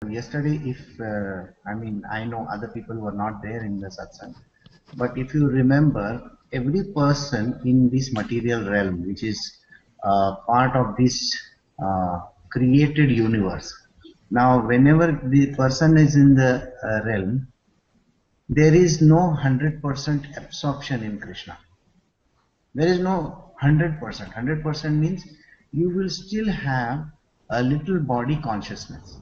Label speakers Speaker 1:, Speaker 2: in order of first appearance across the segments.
Speaker 1: yesterday, if I mean, I know other people were not there in the satsang, but if you remember, every person in this material realm, which is part of this created universe, now whenever the person is in the realm, there is no 100% absorption in Krishna. There is no 100%. 100% means you will still have a little body consciousness.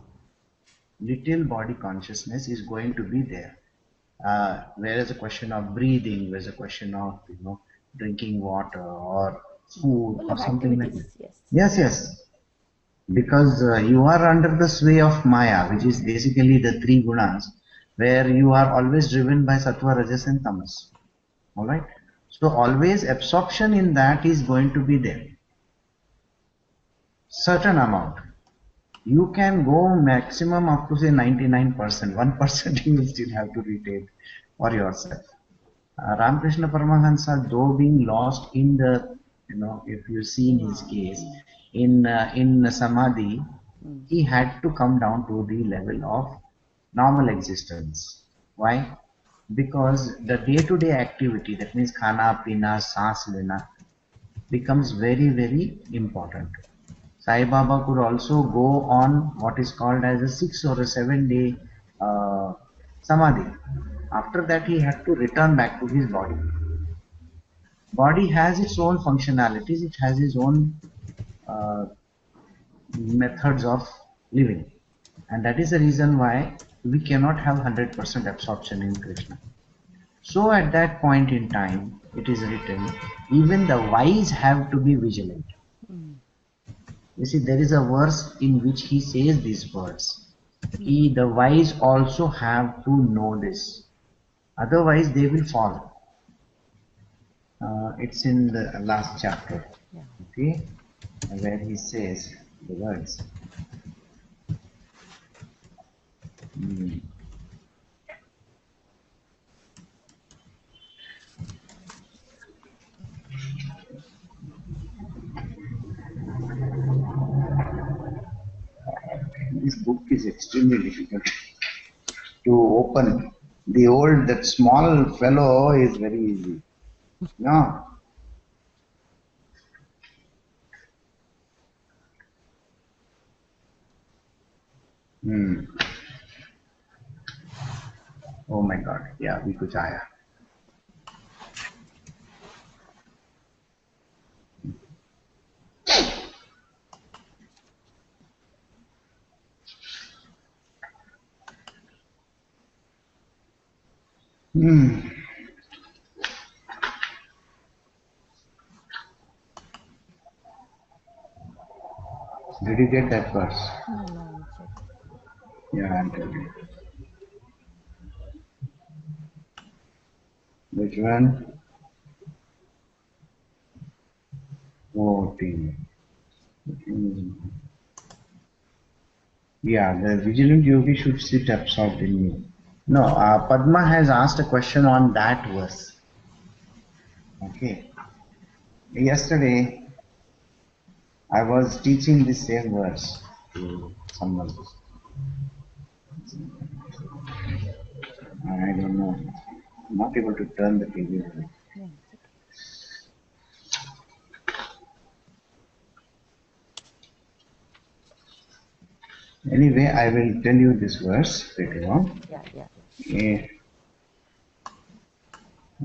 Speaker 1: Little body consciousness is going to be there. Whereas a question of breathing, whereas a question of drinking water or food
Speaker 2: Full
Speaker 1: or
Speaker 2: of
Speaker 1: something like that.
Speaker 2: activities, yes.
Speaker 1: Yes, yes. Because you are under the sway of Maya, which is basically the three gunas, where you are always driven by Sattva, Rajas and Tamas. All right. So always absorption in that is going to be there. Certain amount. You can go maximum up to say 99%. 1% you will still have to retain for yourself. Ramakrishna Paramahansa, though being lost in the, if you see in his case, in Samadhi, he had to come down to the level of normal existence. Why? Because the day-to-day activity, that means khana, pina, saans lena, becomes very, very important. Sai Baba could also go on what is called as a 6 or a 7 day samadhi. After that, he had to return back to his body. Body has its own functionalities, it has its own uh, methods of living, and that is the reason why we cannot have 100% absorption in Krishna. So at that point in time, it is written, even the wise have to be vigilant. You see, there is a verse in which he says these words. The wise also have to know this. Otherwise, they will fall. It's in the last chapter, okay, where he says the words. This book is extremely difficult to open. That small fellow is very easy. No. Oh my God. Yeah, we could Aya. Did you get that verse?
Speaker 2: No, I'm checking.
Speaker 1: Yeah, I'm telling you. Which one? 14. Yeah, the vigilant yogi should sit absorbed in me. No, Padma has asked a question on that verse. Okay. Yesterday, I was teaching the same verse to someone. I don't know. I'm not able to turn the TV on.
Speaker 2: Yeah.
Speaker 1: Anyway, I will tell you this verse later on.
Speaker 2: Yeah.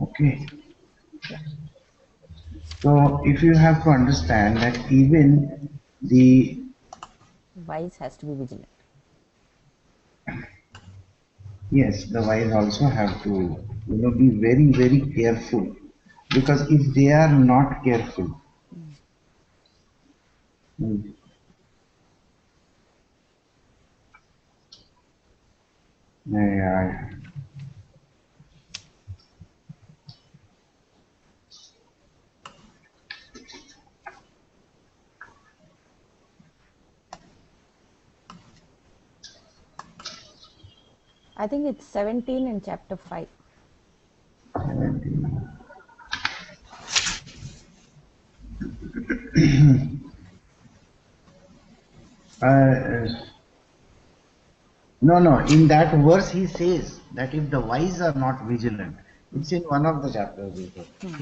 Speaker 1: Okay.
Speaker 2: Yeah.
Speaker 1: So, if you have to understand that even the
Speaker 2: Wise has to be vigilant.
Speaker 1: yes, the wise also have to be very, very careful, because if they are not careful, yeah,
Speaker 2: I think it's 17 in chapter 5.
Speaker 1: No. In that verse, he says that if the wise are not vigilant, it's in one of the chapters.
Speaker 2: Okay.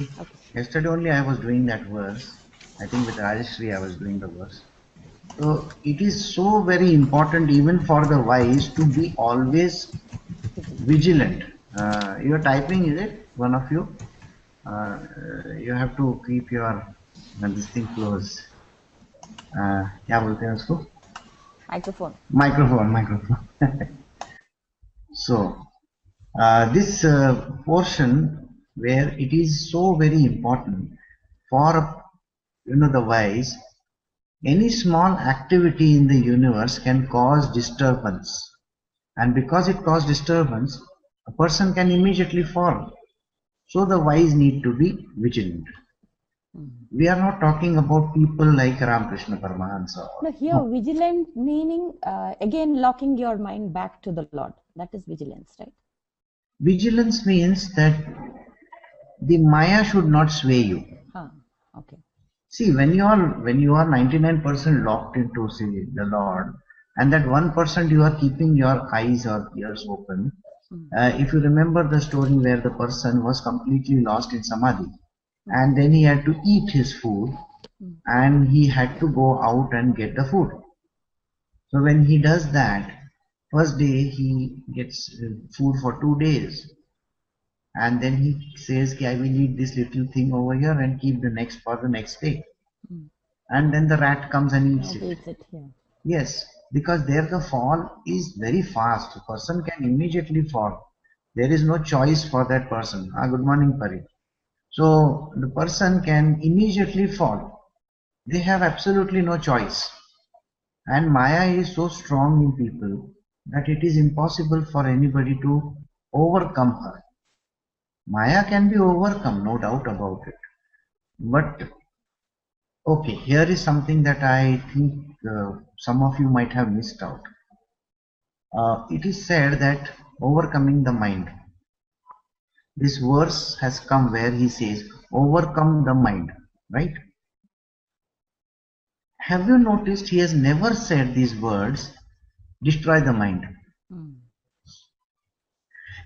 Speaker 1: Yesterday only I was doing that verse. I think with Rajeshri I was doing the verse. So it is so very important even for the wise to be always vigilant. You are typing, is it? One of you? You have to keep your this thing close. क्या बोलते हैं उसको?
Speaker 2: Microphone.
Speaker 1: Microphone. So this portion where it is so very important for the wise, any small activity in the universe can cause disturbance, and because it causes disturbance, a person can immediately fall. So the wise need to be vigilant. We are not talking about people like Ramakrishna Paramahansa.
Speaker 2: No, here vigilant meaning again locking your mind back to the Lord. That is vigilance, right?
Speaker 1: Vigilance means that the Maya should not sway you.
Speaker 2: Okay.
Speaker 1: See, when you are 99% locked into the Lord, and that 1% you are keeping your eyes or ears open. If you remember the story where the person was completely lost in samadhi, and then he had to eat his food, and he had to go out and get the food. So when he does that, first day he gets food for 2 days, and then he says, I will eat this little thing over here and keep the next for the next day. And then the rat comes and eats it. Yes, because there the fall is very fast. A person can immediately fall. There is no choice for that person. Good morning, Pari. So the person can immediately fall. They have absolutely no choice. And Maya is so strong in people that it is impossible for anybody to overcome her. Maya can be overcome, no doubt about it. But okay, here is something that I think some of you might have missed out. It is said that overcoming the mind. This verse has come where he says, overcome the mind, right? Have you noticed he has never said these words, destroy the mind?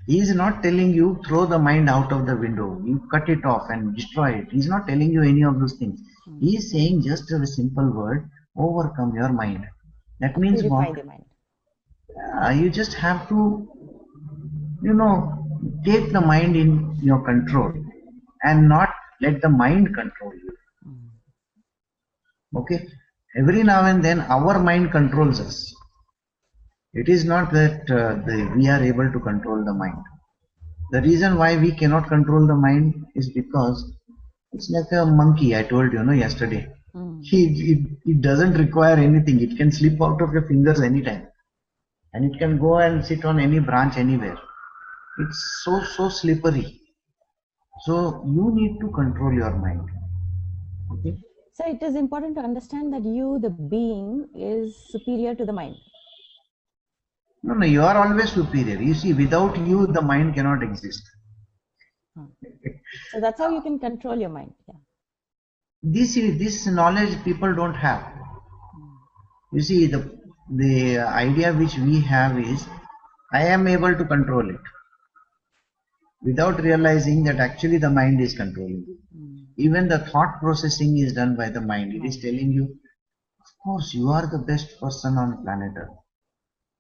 Speaker 1: He is not telling you throw the mind out of the window, you cut it off and destroy it. He is not telling you any of those things. He is saying just a simple word, overcome your mind. That means what?
Speaker 2: The mind.
Speaker 1: You just have to, take the mind in your control and not let the mind control you. Okay? Every now and then our mind controls us. It is not that we are able to control the mind. The reason why we cannot control the mind is because it's like a monkey, I told you yesterday. It doesn't require anything. It can slip out of your fingers anytime. And it can go and sit on any branch anywhere. It's so slippery. So you need to control your mind. Okay?
Speaker 2: So it is important to understand that you, the being, is superior to the mind.
Speaker 1: No, you are always superior. You see, without you, the mind cannot exist.
Speaker 2: So that's how you can control your mind. Yeah.
Speaker 1: This knowledge people don't have. You see, the idea which we have is, I am able to control it, without realizing that actually the mind is controlling you. Even the thought processing is done by the mind. It is telling you, of course, you are the best person on planet Earth.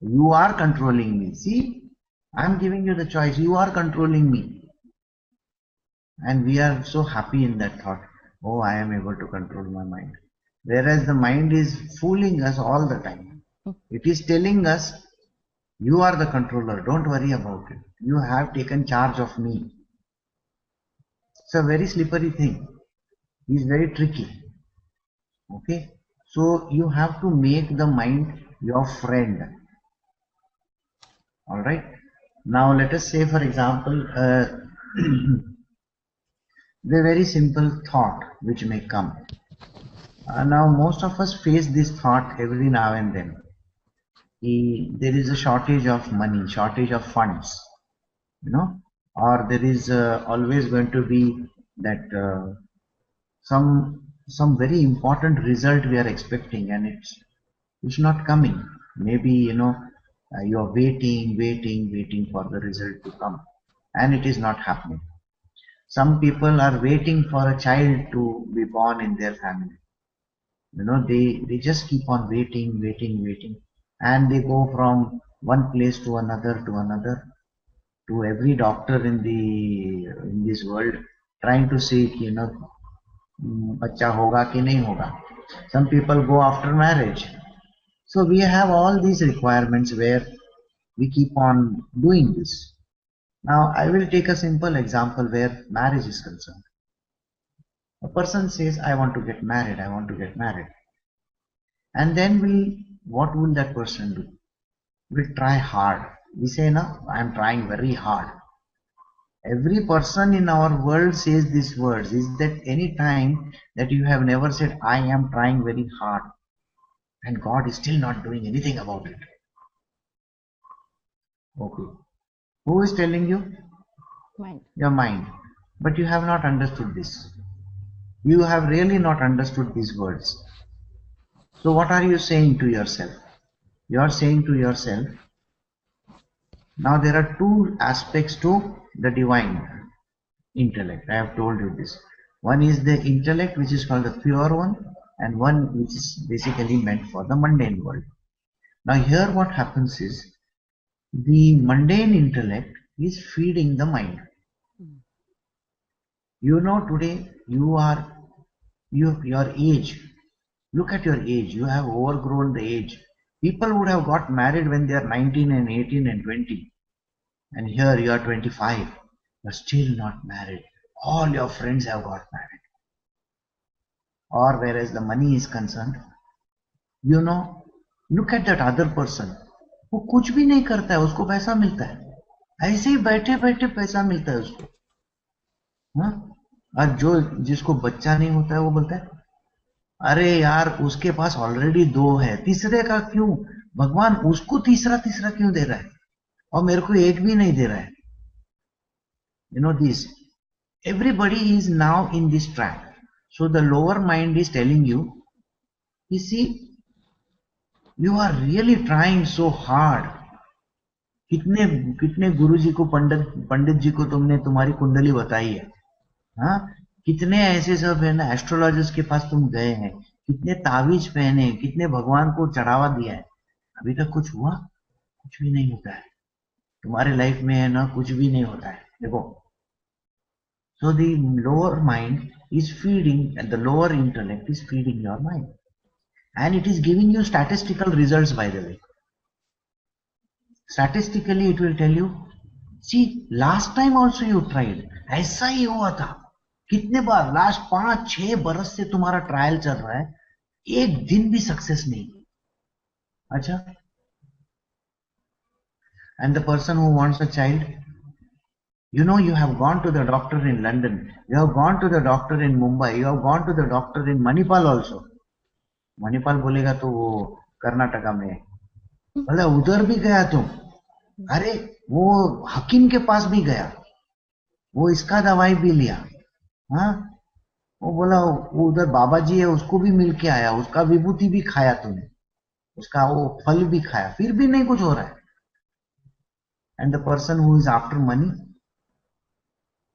Speaker 1: You are controlling me. See, I am giving you the choice. You are controlling me. And we are so happy in that thought. Oh, I am able to control my mind. Whereas the mind is fooling us all the time. It is telling us, you are the controller. Don't worry about it. You have taken charge of me. It's a very slippery thing. It's very tricky. Okay? So you have to make the mind your friend. Alright? Now let us say, for example, the very simple thought which may come. Now most of us face this thought every now and then. There is a shortage of money, shortage of funds, or there is always going to be that some very important result we are expecting and it's not coming. Maybe You are waiting for the result to come, and it is not happening. Some people are waiting for a child to be born in their family. They just keep on waiting, and they go from one place to another, to every doctor in this world, trying to see, बच्चा होगा कि नहीं होगा. Some people go after marriage. So we have all these requirements where we keep on doing this. Now I will take a simple example where marriage is concerned. A person says, I want to get married. And then what will that person do? Will try hard. We say, no, I am trying very hard. Every person in our world says these words. Is that any time that you have never said, I am trying very hard, and God is still not doing anything about it? Okay. Who is telling you?
Speaker 2: Mind.
Speaker 1: Your mind. But you have not understood this. You have really not understood these words. So what are you saying to yourself? You are saying to yourself, now there are two aspects to the divine intellect. I have told you this. One is the intellect which is called the pure one, and one which is basically meant for the mundane world. Now here what happens is, the mundane intellect is feeding the mind. Today your age, look at your age, you have overgrown the age. People would have got married when they are 19 and 18 and 20. And here you are 25, you are still not married. All your friends have got married. Or whereas the money is concerned, look at that other person. वो कुछ भी नहीं करता है, उसको पैसा मिलता है. ऐसे ही बैठे बैठे पैसा मिलता है उसको. और जिसको बच्चा नहीं होता है वो बोलता है, अरे यार उसके पास ऑलरेडी 2 है, तीसरे का क्यों? भगवान उसको तीसरा क्यों दे रहा है और मेरे को एक भी नहीं दे रहा है? This. Everybody is now in this track. So the lower mind is telling you, see, you are really trying so hard. कितने गुरुजी को पंडित जी को तुमने तुम्हारी कुंडली बताई है? कितने ऐसे सब है ना एस्ट्रोलॉजर्स के पास तुम गए हैं, कितने तावीज पहने, कितने भगवान को चढ़ावा दिया है, अभी तक कुछ हुआ? कुछ भी नहीं होता है. तुम्हारे लाइफ में है ना, कुछ भी नहीं होता है. देखो, so the lower mind is feeding, and the lower intellect is feeding your mind, and it is giving you statistical results. By the way, statistically it will tell you, see, last time also you tried, ऐसा ही हुआ था. कितने बार last 5-6 बरस से तुम्हारा trial चल रहा है, एक दिन भी सक्सेस नहीं. अच्छा. And the person who wants a child, you have gone to the doctor in London, you have gone to the doctor in Mumbai, you have gone to the doctor in Manipal also. Manipal बोलेगा तो वो कर्नाटका में है. बोला उधर भी गया तुम? अरे वो हकीम के पास भी गया, वो इसका दवाई भी लिया. वो बोला वो उधर बाबा जी है, उसको भी मिल के आया, उसका विभूति भी खाया तुमने, उसका वो फल भी खाया, फिर भी नहीं कुछ हो रहा है. And the person who is after money,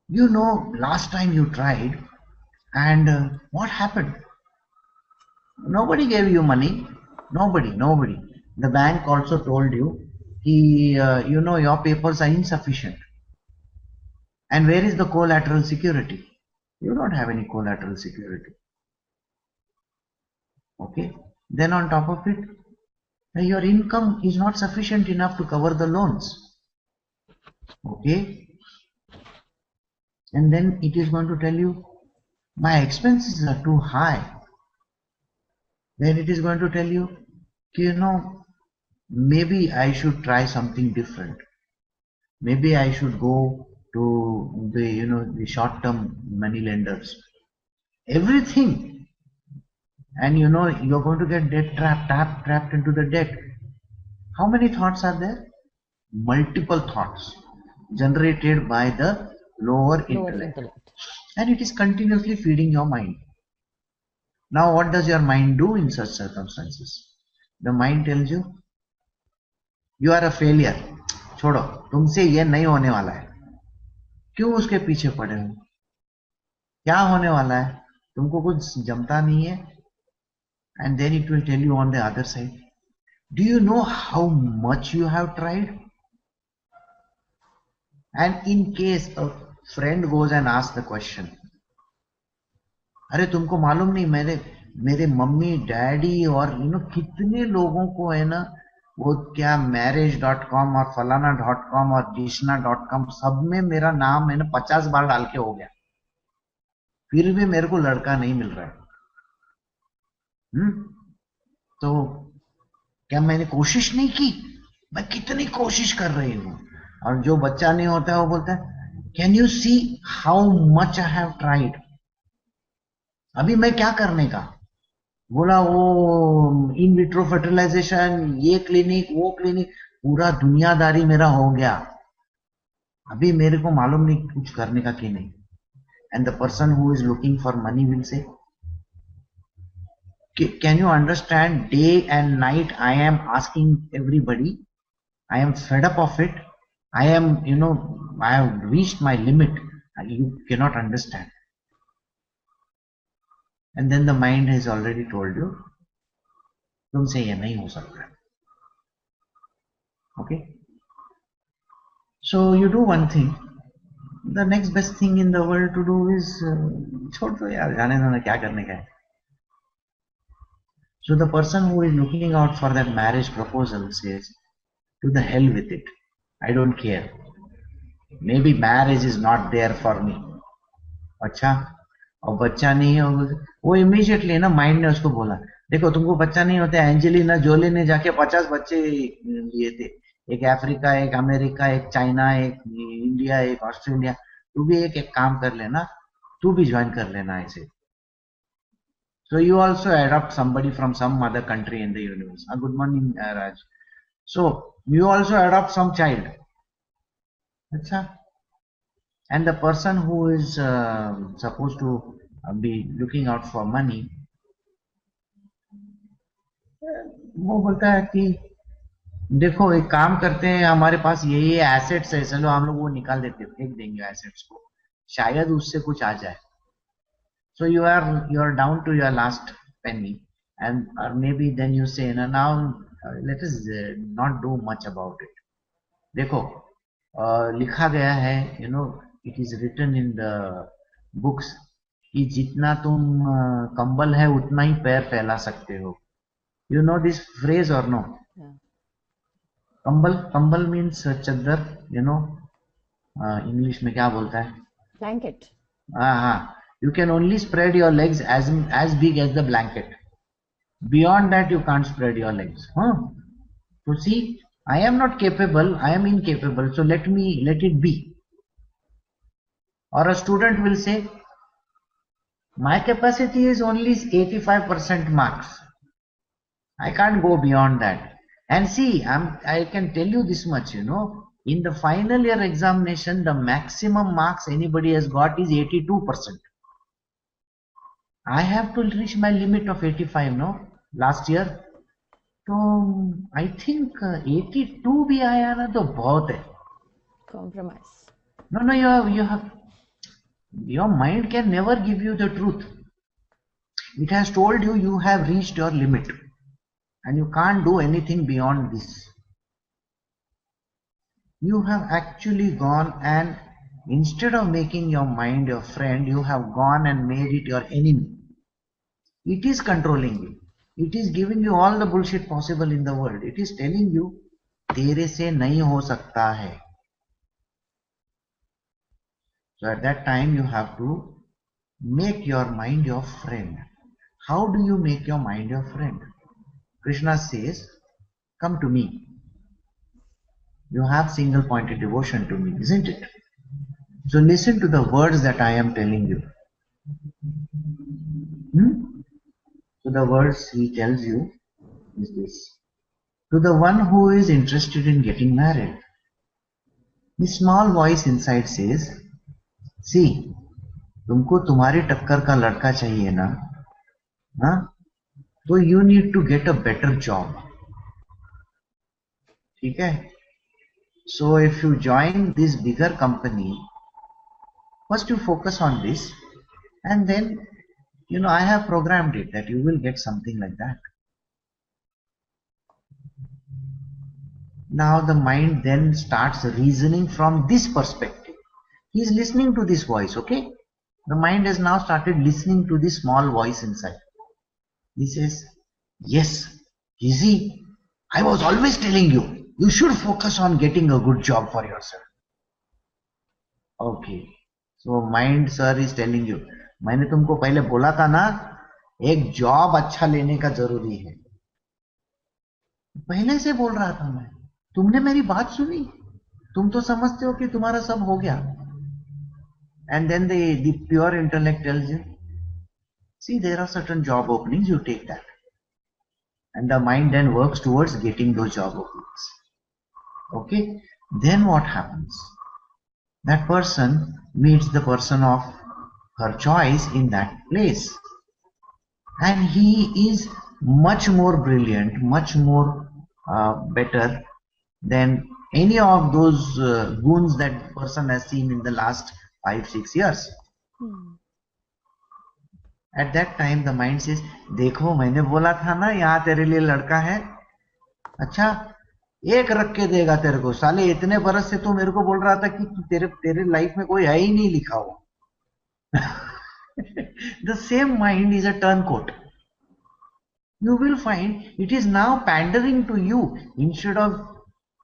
Speaker 1: last time you tried, and what happened? Nobody gave you money. Nobody. The bank also told you, your papers are insufficient. And where is the collateral security? You don't have any collateral security. Okay. Then on top of it, your income is not sufficient enough to cover the loans. Okay. And then it is going to tell you, my expenses are too high. Then it is going to tell you, maybe I should try something different. Maybe I should go to the short-term money lenders. Everything. And you're going to get debt trapped into the debt. How many thoughts are there? Multiple thoughts generated by the lower intellect. And it is continuously feeding your mind. Now what does your mind do in such circumstances? The mind tells you, you are a failure, छोड़ो, तुमसे ये नहीं होने वाला है। क्यों उसके पीछे पड़े हो? क्या होने वाला है? तुमको कुछ जमता नहीं है? And then it will tell you on the other side, do you know how much you have tried? And in case a friend goes and asks the question, अरे तुमको मालूम नहीं, मेरे मेरे मम्मी डैडी और कितने लोगों को है ना, वो क्या marriage.com और फलाना.com और डिशना.com सब में मेरा नाम है ना 50 बार डाल के हो गया, फिर भी मेरे को लड़का नहीं मिल रहा है। तो क्या मैंने कोशिश नहीं की? मैं कितनी कोशिश कर रही हूं। और जो बच्चा नहीं होता है वो बोलता है, can you see how much I have tried? अभी मैं क्या करने का बोला, वो इन विट्रो फर्टिलाइजेशन, ये क्लिनिक वो क्लिनिक, पूरा दुनियादारी मेरा हो गया, अभी मेरे को मालूम नहीं कुछ करने का कि नहीं। And the person who is looking for money will say, can you understand, day and night I am asking everybody, I am fed up of it, I am, I have reached my limit, and you cannot understand. And then the mind has already told you, तुमसे ये नहीं हो सकता। Okay, so you do one thing, the next best thing in the world to do is छोड़ दो यार, जाने दो ना, क्या करने का है। So the person who is looking out for that marriage proposal says, to the hell with it, I don't care, maybe marriage is not there for me। अच्छा, और बच्चा नहीं है, वो इमीडिएटली ना माइंड ने उसको बोला, देखो तुमको बच्चा नहीं होता, एंजेलिना जोली ने जाके 50 बच्चे लिए थे, एक अफ्रीका, एक अमेरिका, एक चाइना, एक इंडिया, एक ऑस्ट्रेलिया, तू भी एक काम कर लेना, तू भी ज्वाइन कर लेना ऐसे। So you also adopt somebody from some other country in the universe. Good morning, Raj. So you also adopt some child. Achha. And the person who is supposed to be looking out for money, वो बोलता है कि देखो एक काम करते हैं, हमारे पास ये एसेट्स है, चलो हम लोग वो निकाल देते हैं, फेंक देंगे एसेट्स को, शायद उससे कुछ आ जाए। So you are down to your last penny, and or maybe then you say, now let us not do much about it. देखो लिखा गया है, it is written in the books कि जितना तुम कंबल है उतना ही पैर फैला सकते हो। You know this phrase or no? Yeah. कंबल means चद्दर, इंग्लिश में क्या बोलता है?
Speaker 2: Blanket.
Speaker 1: हाँ, you can only spread your legs as big as the blanket. Beyond that you can't spread your legs. So see, I am not capable, I am incapable, so let it be. Or a student will say, my capacity is only 85% marks, I can't go beyond that. And see, I can tell you this much, in the final year examination, the maximum marks anybody has got is 82%. I have to reach my limit of 85, last year. तो I think 82 भी आया ना तो बहुत है।
Speaker 2: Compromise.
Speaker 1: No, you have, your mind can never give you the truth. It has told you you have reached your limit and you can't do anything beyond this. You have actually gone and instead of making your mind your friend, you have gone and made it your enemy. It is controlling you. It is giving you all the bullshit possible in the world. It is telling you, तेरे से नहीं हो सकता है. So at that time you have to make your mind your friend. How do you make your mind your friend? Krishna says, come to me. You have single pointed devotion to me, isn't it? So listen to the words that I am telling you. So the words he tells you is this. To the one who is interested in getting married. The small voice inside says, see, तुमको तुम्हारी टक्कर का लड़का चाहिए ना, तो you need to get a better job. ठीक है. So if you join this bigger company, first you focus on this, and then I have programmed it that you will get something like that. Now the mind then starts reasoning from this perspective. He is listening to this voice, okay? The mind has now started listening to this small voice inside. He says, yes, easy. I was always telling you, you should focus on getting a good job for yourself. Okay. So mind sir is telling you, मैंने तुमको पहले बोला था ना, एक job अच्छा लेने का जरूरी है. पहले से बोल रहा था मैं, तुमने मेरी बात सुनी, तुम तो समझते हो कि तुम्हारा सब हो गया. And then the pure intellect tells you, see, there are certain job openings, you take that. And the mind then works towards getting those job openings. Okay, then what happens? That person meets the person of her choice in that place, and he is much more brilliant, much more better than any of those goons that person has seen in the last 5-6 years. At that time the mind says, देखो मैंने बोला था ना यहाँ तेरे लिए लड़का है. अच्छा, एक रख के देगा तेरे को. साले इतने बरस से तो मेरे को बोल रहा था कि तेरे लाइफ में कोई है ही नहीं लिखा हुआ. The same mind is a turncoat. You will find it is now pandering to you instead of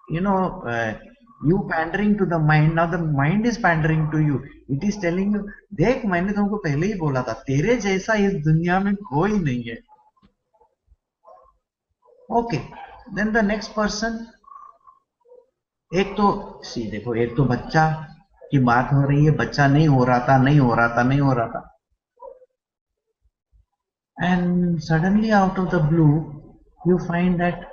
Speaker 1: you pandering to the mind. Now the mind is pandering to you. It is telling you, देख मैंने तुमको पहले ही बोला था, तेरे जैसा इस दुनिया में कोई नहीं है. Okay, then the next person, एक तो देखो, एक तो बच्चा की बात हो रही है, बच्चा नहीं हो रहा था. And suddenly out of the blue you find that,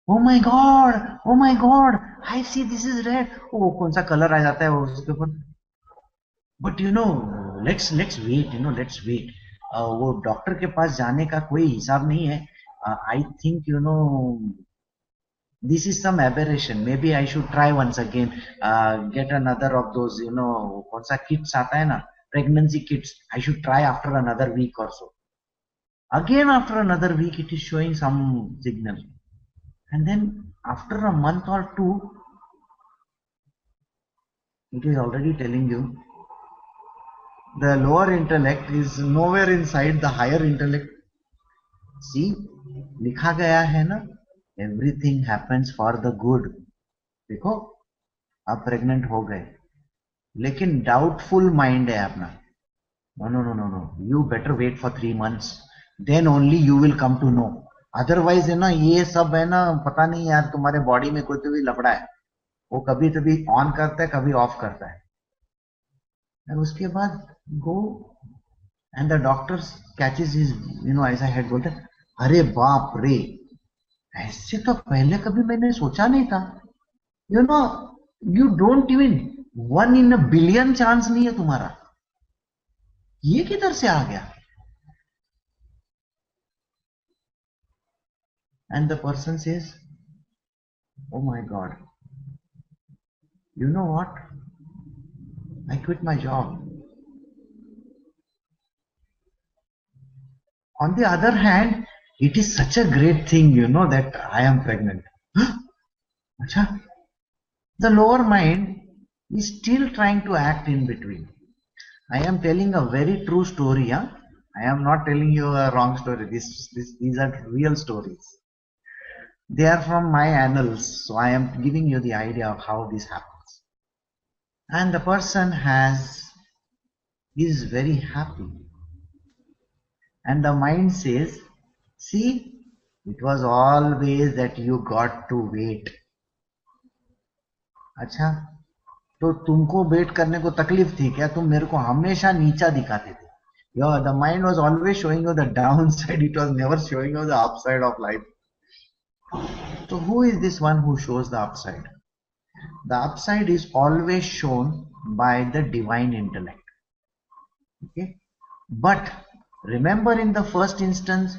Speaker 1: oh my god, I see this is red. Oh, कौन सा कलर आ जाता है उसके ऊपर. But let's wait, let's wait. वो डॉक्टर के पास जाने का कोई हिसाब नहीं है. I think this is some aberration. Maybe I should try once again, get another of those कौन सा kits आता है ना, pregnancy kits. I should try after another week or so. Again after another week it is showing some signal, and then after a month or two it is already telling you the lower intellect is nowhere inside the higher intellect. See, लिखा गया है ना, everything happens for the good. देखो, आप pregnant हो गए, लेकिन doubtful mind है अपना. No, you better wait for 3 months, then only you will come to know. Otherwise है ना, ये सब है ना, पता नहीं यार तुम्हारे बॉडी में कोई तो भी लफड़ा है. वो कभी कभी ऑन करता है, कभी ऑफ करता है. और उसके बाद go and the doctor catches his ऐसा हेड बोलता है, अरे बाप रे, ऐसे तो पहले कभी मैंने सोचा नहीं था. You don't even 1 in a billion chance नहीं है तुम्हारा. ये किधर से आ गया? And the person says, oh my god, you know what, I quit my job. On the other hand, it is such a great thing that I am pregnant. Achha? The lower mind is still trying to act in between. I am telling a very true story. I am not telling you a wrong story. These are real stories. They are from my annals, so I am giving you the idea of how this happens. And the person is very happy, and the mind says, see, it was always that you got to wait. अच्छा, तो तुमको wait करने को तकलीफ थी क्या? तुम मेरे को हमेशा नीचा दिखाते थे. The mind was always showing you the downside. It was never showing you the upside of life. So who is this one who shows the upside? The upside is always shown by the divine intellect. Okay, but remember, in the first instance,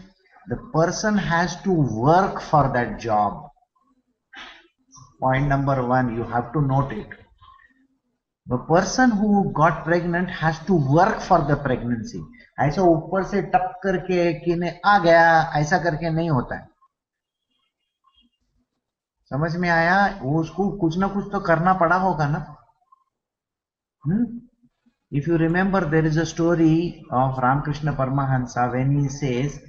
Speaker 1: the person has to work for that job. Point number one, you have to note it. The person who got pregnant has to work for the pregnancy. ऐसा ऊपर से टप करके कि ने आ गया ऐसा करके नहीं होता है. समझ में आया? वो उसको कुछ ना कुछ तो करना पड़ा होगा ना. If you remember, there is a story of Ramakrishna Paramahansa when he says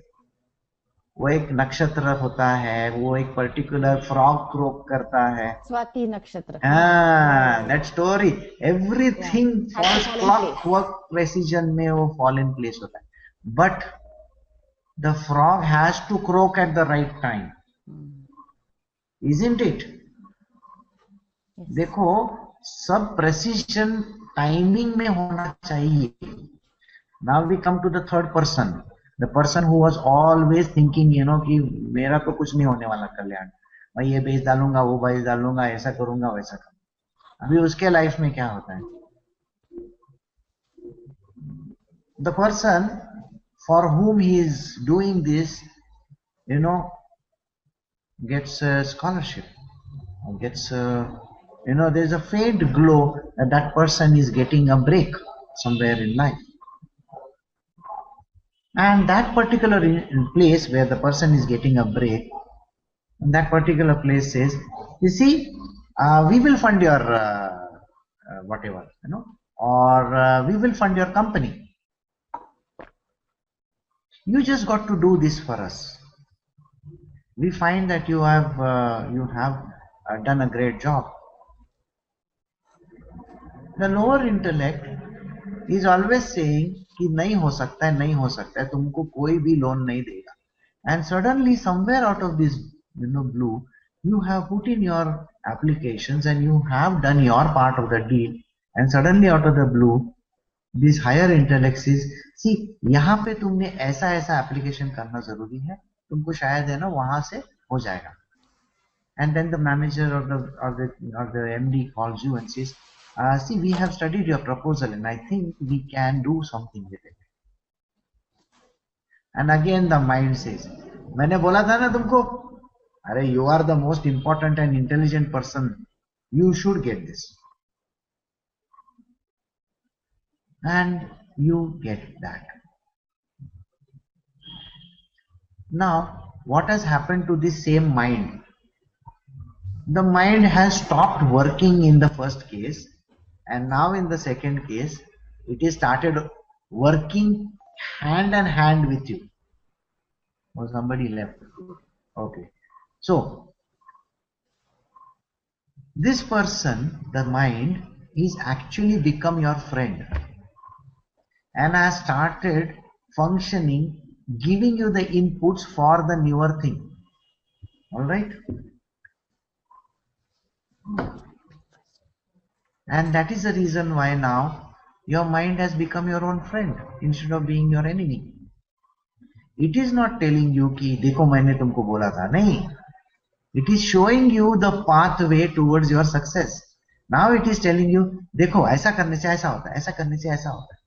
Speaker 1: वो एक नक्षत्र होता है, वो एक पर्टिकुलर फ्रॉग क्रोक करता है.
Speaker 2: स्वाति नक्षत्र.
Speaker 1: That story, everything falls clockwork precision में वो fall in place होता है. But the frog has to croak at the right time, isn't it?
Speaker 2: Yes.
Speaker 1: देखो, सब precision timing में होना चाहिए. Now we come to the third person. The person who was always thinking, कि मेरा तो कुछ नहीं होने वाला कल्याण, मैं ये बेच डालूंगा, वो बेच डालूंगा, ऐसा करूंगा, वैसा करूंगा. अभी उसके लाइफ में क्या होता है? The person for whom he is doing this, gets a scholarship, gets there's a faint glow that that person is getting a break somewhere in life. And that particular place where the person is getting a break, that particular place says, you see, we will fund your whatever, or we will fund your company. You just got to do this for us. We find that you have done a great job. The lower intellect is always saying कि नहीं हो सकता है, नहीं हो सकता है, तुमको कोई भी लोन नहीं देगा. And suddenly somewhere out of this blue, you have put in your applications and you have done your part of the deal, and suddenly out of the blue this higher intellect says, see, यहाँ पे तुमने ऐसा ऐसा application करना जरूरी है, तुमको शायद है ना वहां से हो जाएगा. And then the manager or the MD calls you and says, see, we have studied your proposal and I think we can do something with it. And again the mind says, मैंने बोला था ना तुमको, अरे you are the most important and intelligent person, you should get this. And you get that. Now, what has happened to this same mind? The mind has stopped working in the first case, and now in the second case, it is started working hand in hand with you. Oh, somebody left. Okay. So, this person, the mind, is actually become your friend and has started functioning, giving you the inputs for the newer thing. All right? And that is the reason why now your mind has become your own friend instead of being your enemy. It is not telling you कि देखो मैंने तुमको बोला था, नहीं. It is showing you the pathway towards your success. Now it is telling you, देखो ऐसा करने से ऐसा होता है, ऐसा करने से ऐसा होता है.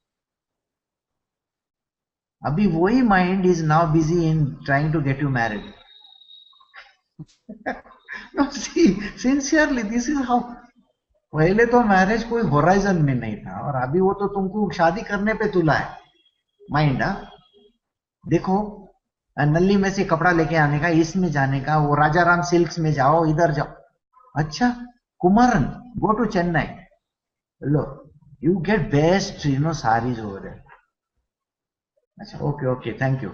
Speaker 1: अभी वही mind is now busy in trying to get you married. No, see, sincerely, this is how. पहले तो मैरिज कोई होराइजन में नहीं था और अभी वो तो तुमको शादी करने पे तुला है माइंड. देखो नल्ली में से कपड़ा लेके आने का, इसमें जाने का, वो राजाराम सिल्क्स में जाओ, इधर जाओ. अच्छा, कुमारन, गो टू चेन्नई, लो, you get best sarees over there. अच्छा, ओके, थैंक यू.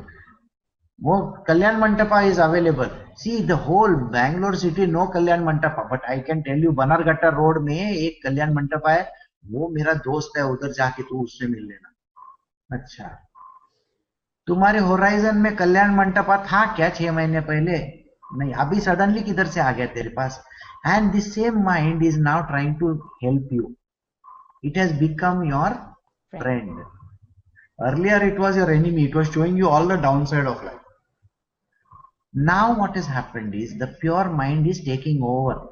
Speaker 1: वो kalyan mantapa is available. See, the whole Bangalore city no kalyan mantapa, but I can tell you Bannerghatta road में एक कल्याण मंटपा है, वो मेरा दोस्त है, उधर जाके तू उससे मिल लेना. अच्छा, तुम्हारे होराइजन में कल्याण मंटपा था क्या 6 महीने पहले? नहीं, अभी सडनली किधर से आ गया तेरे पास? And the same mind is now trying to help you. It has become your friend. Earlier it was your enemy. It was showing you all the downside of life. Now what has happened is the pure mind is taking over.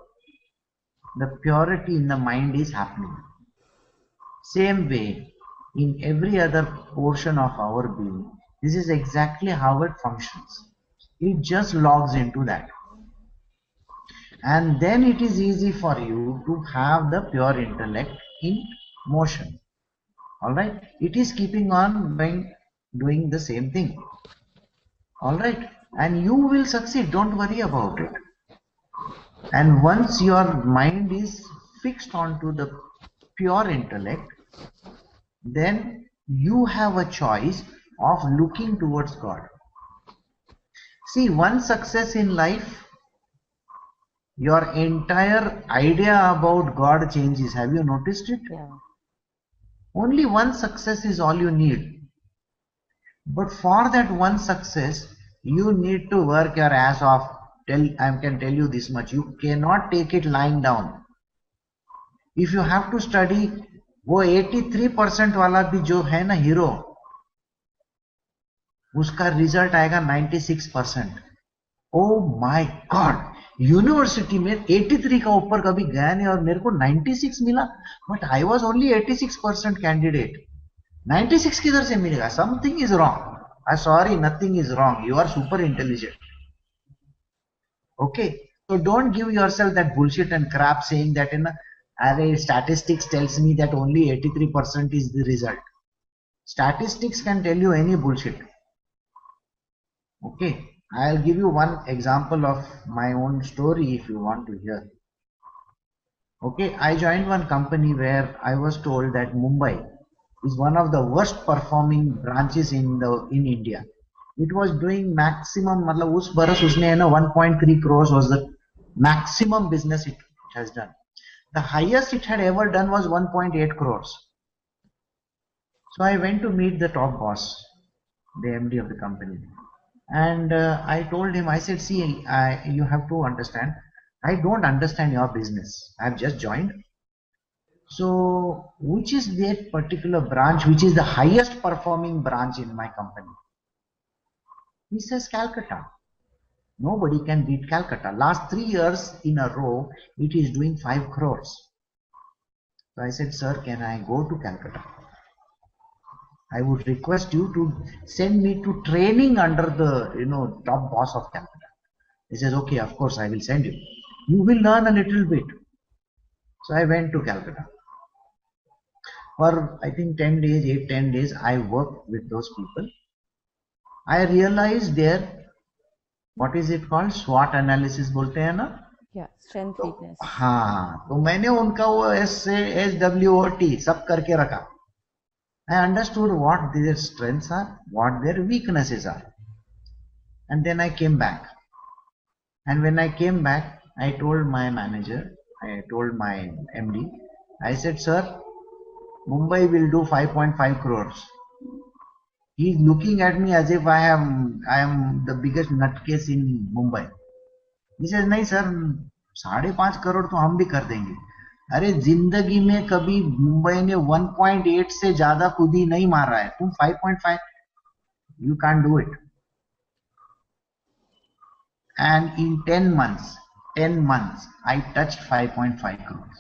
Speaker 1: The purity in the mind is happening. Same way, in every other portion of our being, this is exactly how it functions. It just logs into that. and then it is easy for you to have the pure intellect in motion. All right, it is keeping on doing the same thing. All right, and you will succeed, don't worry about it. And once your mind is fixed onto the pure intellect, then you have a choice of looking towards God. See, one success in life, your entire idea about God changes. Have you noticed it?
Speaker 2: Yeah.
Speaker 1: Only one success is all you need. But for that one success, you need to work your ass off. I can tell you this much. You cannot take it lying down. If you have to study, वो 83% वाला भी जो है ना hero, उसका result आएगा 96%. Oh my God, university में 83 का ऊपर कभी गया नहीं और मेरे को 96 मिला, but I was only 86% candidate. 96 किधर से मिलेगा? Something is wrong. I sorry, nothing is wrong. You are super intelligent. Okay, so don't give yourself that bullshit and crap saying that in array statistics tells me that only 83% is the result. Statistics can tell you any bullshit. Okay, I'll give you one example of my own story if you want to hear. Okay, I joined one company where I was told that Mumbai is one of the worst performing branches in India. It was doing maximum, मतलब उस बरस उसने है ना 1.3 crores was the maximum business it has done. The highest it had ever done was 1.8 crores. So I went to meet the top boss, the MD of the company, and I told him, I said, see, you have to understand, I don't understand your business. I have just joined. So which is that particular branch which is the highest performing branch in my company? He says Calcutta. Nobody can beat Calcutta. Last 3 years in a row, it is doing 5 crores. So I said, sir, can I go to Calcutta? I would request you to send me to training under the top boss of Calcutta. He says, okay, of course I will send you. You will learn a little bit. So I went to Calcutta. For I think 10 days, 8-10 days, I worked with those people. I realized there, what is it called? SWOT analysis बोलते हैं ना?
Speaker 2: Yeah, strength, weakness.
Speaker 1: हाँ, तो मैंने उनका वो SWOT सब करके रखा. I understood what their strengths are, what their weaknesses are. And then I came back. And when I came back, I told my manager, I told my MD, I said, sir, Mumbai will do 5.5 crores. He is looking at me as if I am the biggest nutcase in Mumbai. He says, नहीं sir, 5.5 crore तो हम भी कर देंगे. अरे जिंदगी में कभी मुंबई ने 1.8 से ज्यादा खुद ही नहीं मारा है. तुम 5.5, you can't do it. And in 10 months, I touched 5.5 crores.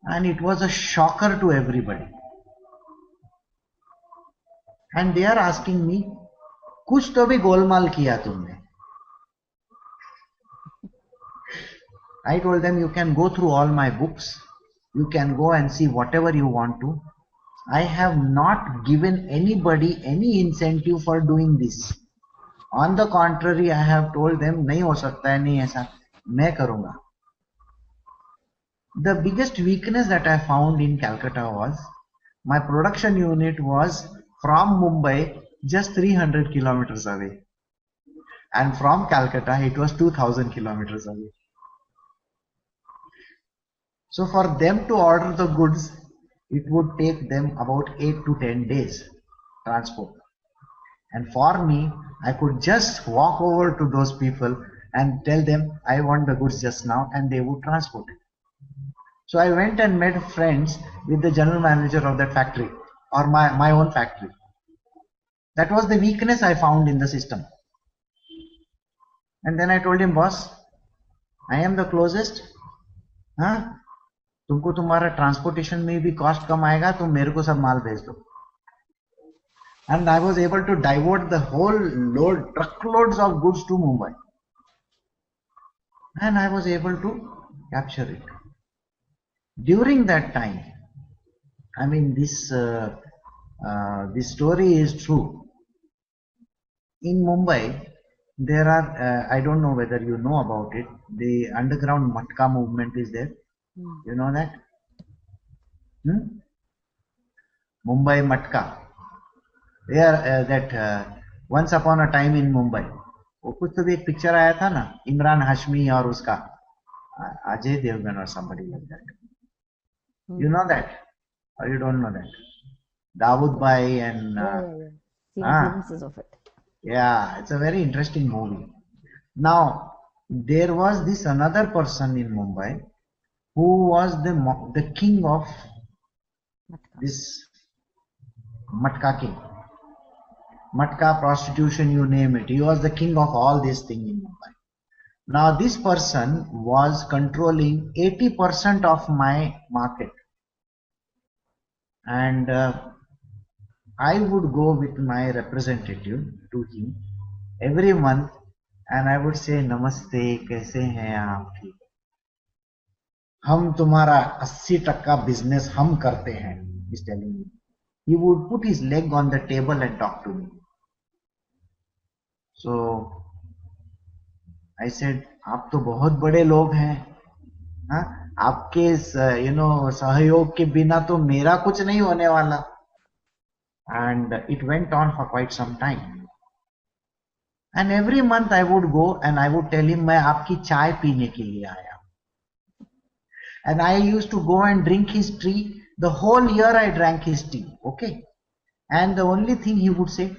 Speaker 1: And it was a shocker to everybody. And they are asking me, कुछ तो भी गोलमाल किया तुमने. I told them, you can go through all my books. You can go and see whatever you want to. I have not given anybody any incentive for doing this. On the contrary, I have told them, नहीं हो सकता है, नहीं ऐसा, मैं करूँगा. The biggest weakness that I found in Calcutta was, my production unit was from Mumbai just 300 kilometers away. And from Calcutta, it was 2000 kilometers away. So for them to order the goods, it would take them about 8 to 10 days transport. And for me, I could just walk over to those people and tell them, I want the goods just now, and they would transport it. So I went and made friends with the general manager of that factory, or my own factory. That was the weakness I found in the system. And then I told him, boss, I am the closest. हाँ, तुमको तुम्हारा transportation में भी cost कम आएगा, तुम मेरे को सब माल भेज दो. And I was able to divert the whole load, truckloads of goods to Mumbai. and I was able to capture it. During that time, I mean, this story is true. In Mumbai, there are, I don't know whether you know about it, the underground Matka movement is there. You know that? Mumbai Matka. They are once upon a time in Mumbai. वो कुछ तो भी एक picture आया था ना, इमरान हाशमी और उसका Ajay Devgan or somebody like that. You know that? Or you don't know that? Dawood Bhai and
Speaker 2: Seen glimpses of it.
Speaker 1: yeah, it's a very interesting movie. Now, there was this another person in Mumbai who was the king of this Matka king. Matka, prostitution, you name it. He was the king of all these things in Mumbai. Now, this person was controlling 80% of my market. And I would go with my representative to him every month and I would say, Namaste, कैसे हैं आप? ठीक, हम तुम्हारा 80% business हम करते हैं. He's telling me. He would put his leg on the table and talk to me. So I said, आप तो बहुत बड़े लोग हैं, हाँ? आपके सहयोग के बिना तो मेरा कुछ नहीं होने वाला. And it went on for quite some time. And every month I would go and I would tell him, मैं आपकी चाय पीने के लिए आया. And I used to go and drink his tea. The whole year I drank his tea. Okay. And the only thing he would say,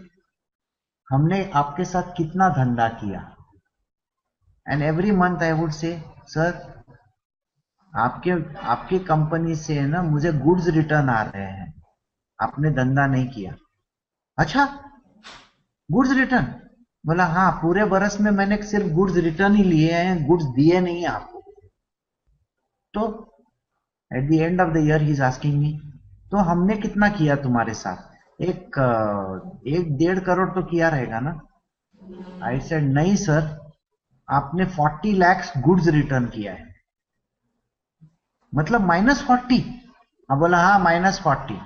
Speaker 1: हमने आपके साथ कितना धंधा किया. And every month I would say, sir, आपके company से ना मुझे गुड्स रिटर्न आ रहे हैं, आपने धंधा नहीं किया. अच्छा, गुड्स रिटर्न? बोला हाँ, पूरे बरस में मैंने सिर्फ गुड्स रिटर्न ही लिए हैं, गुड्स दिए नहीं आपको. तो at the end of the year he is asking me, तो हमने कितना किया तुम्हारे साथ? एक 1.5 करोड़ तो किया रहेगा ना. आई सेड नहीं सर, आपने 40 lakhs गुड्स रिटर्न किया है. मतलब -40. अब बोला हाँ -40.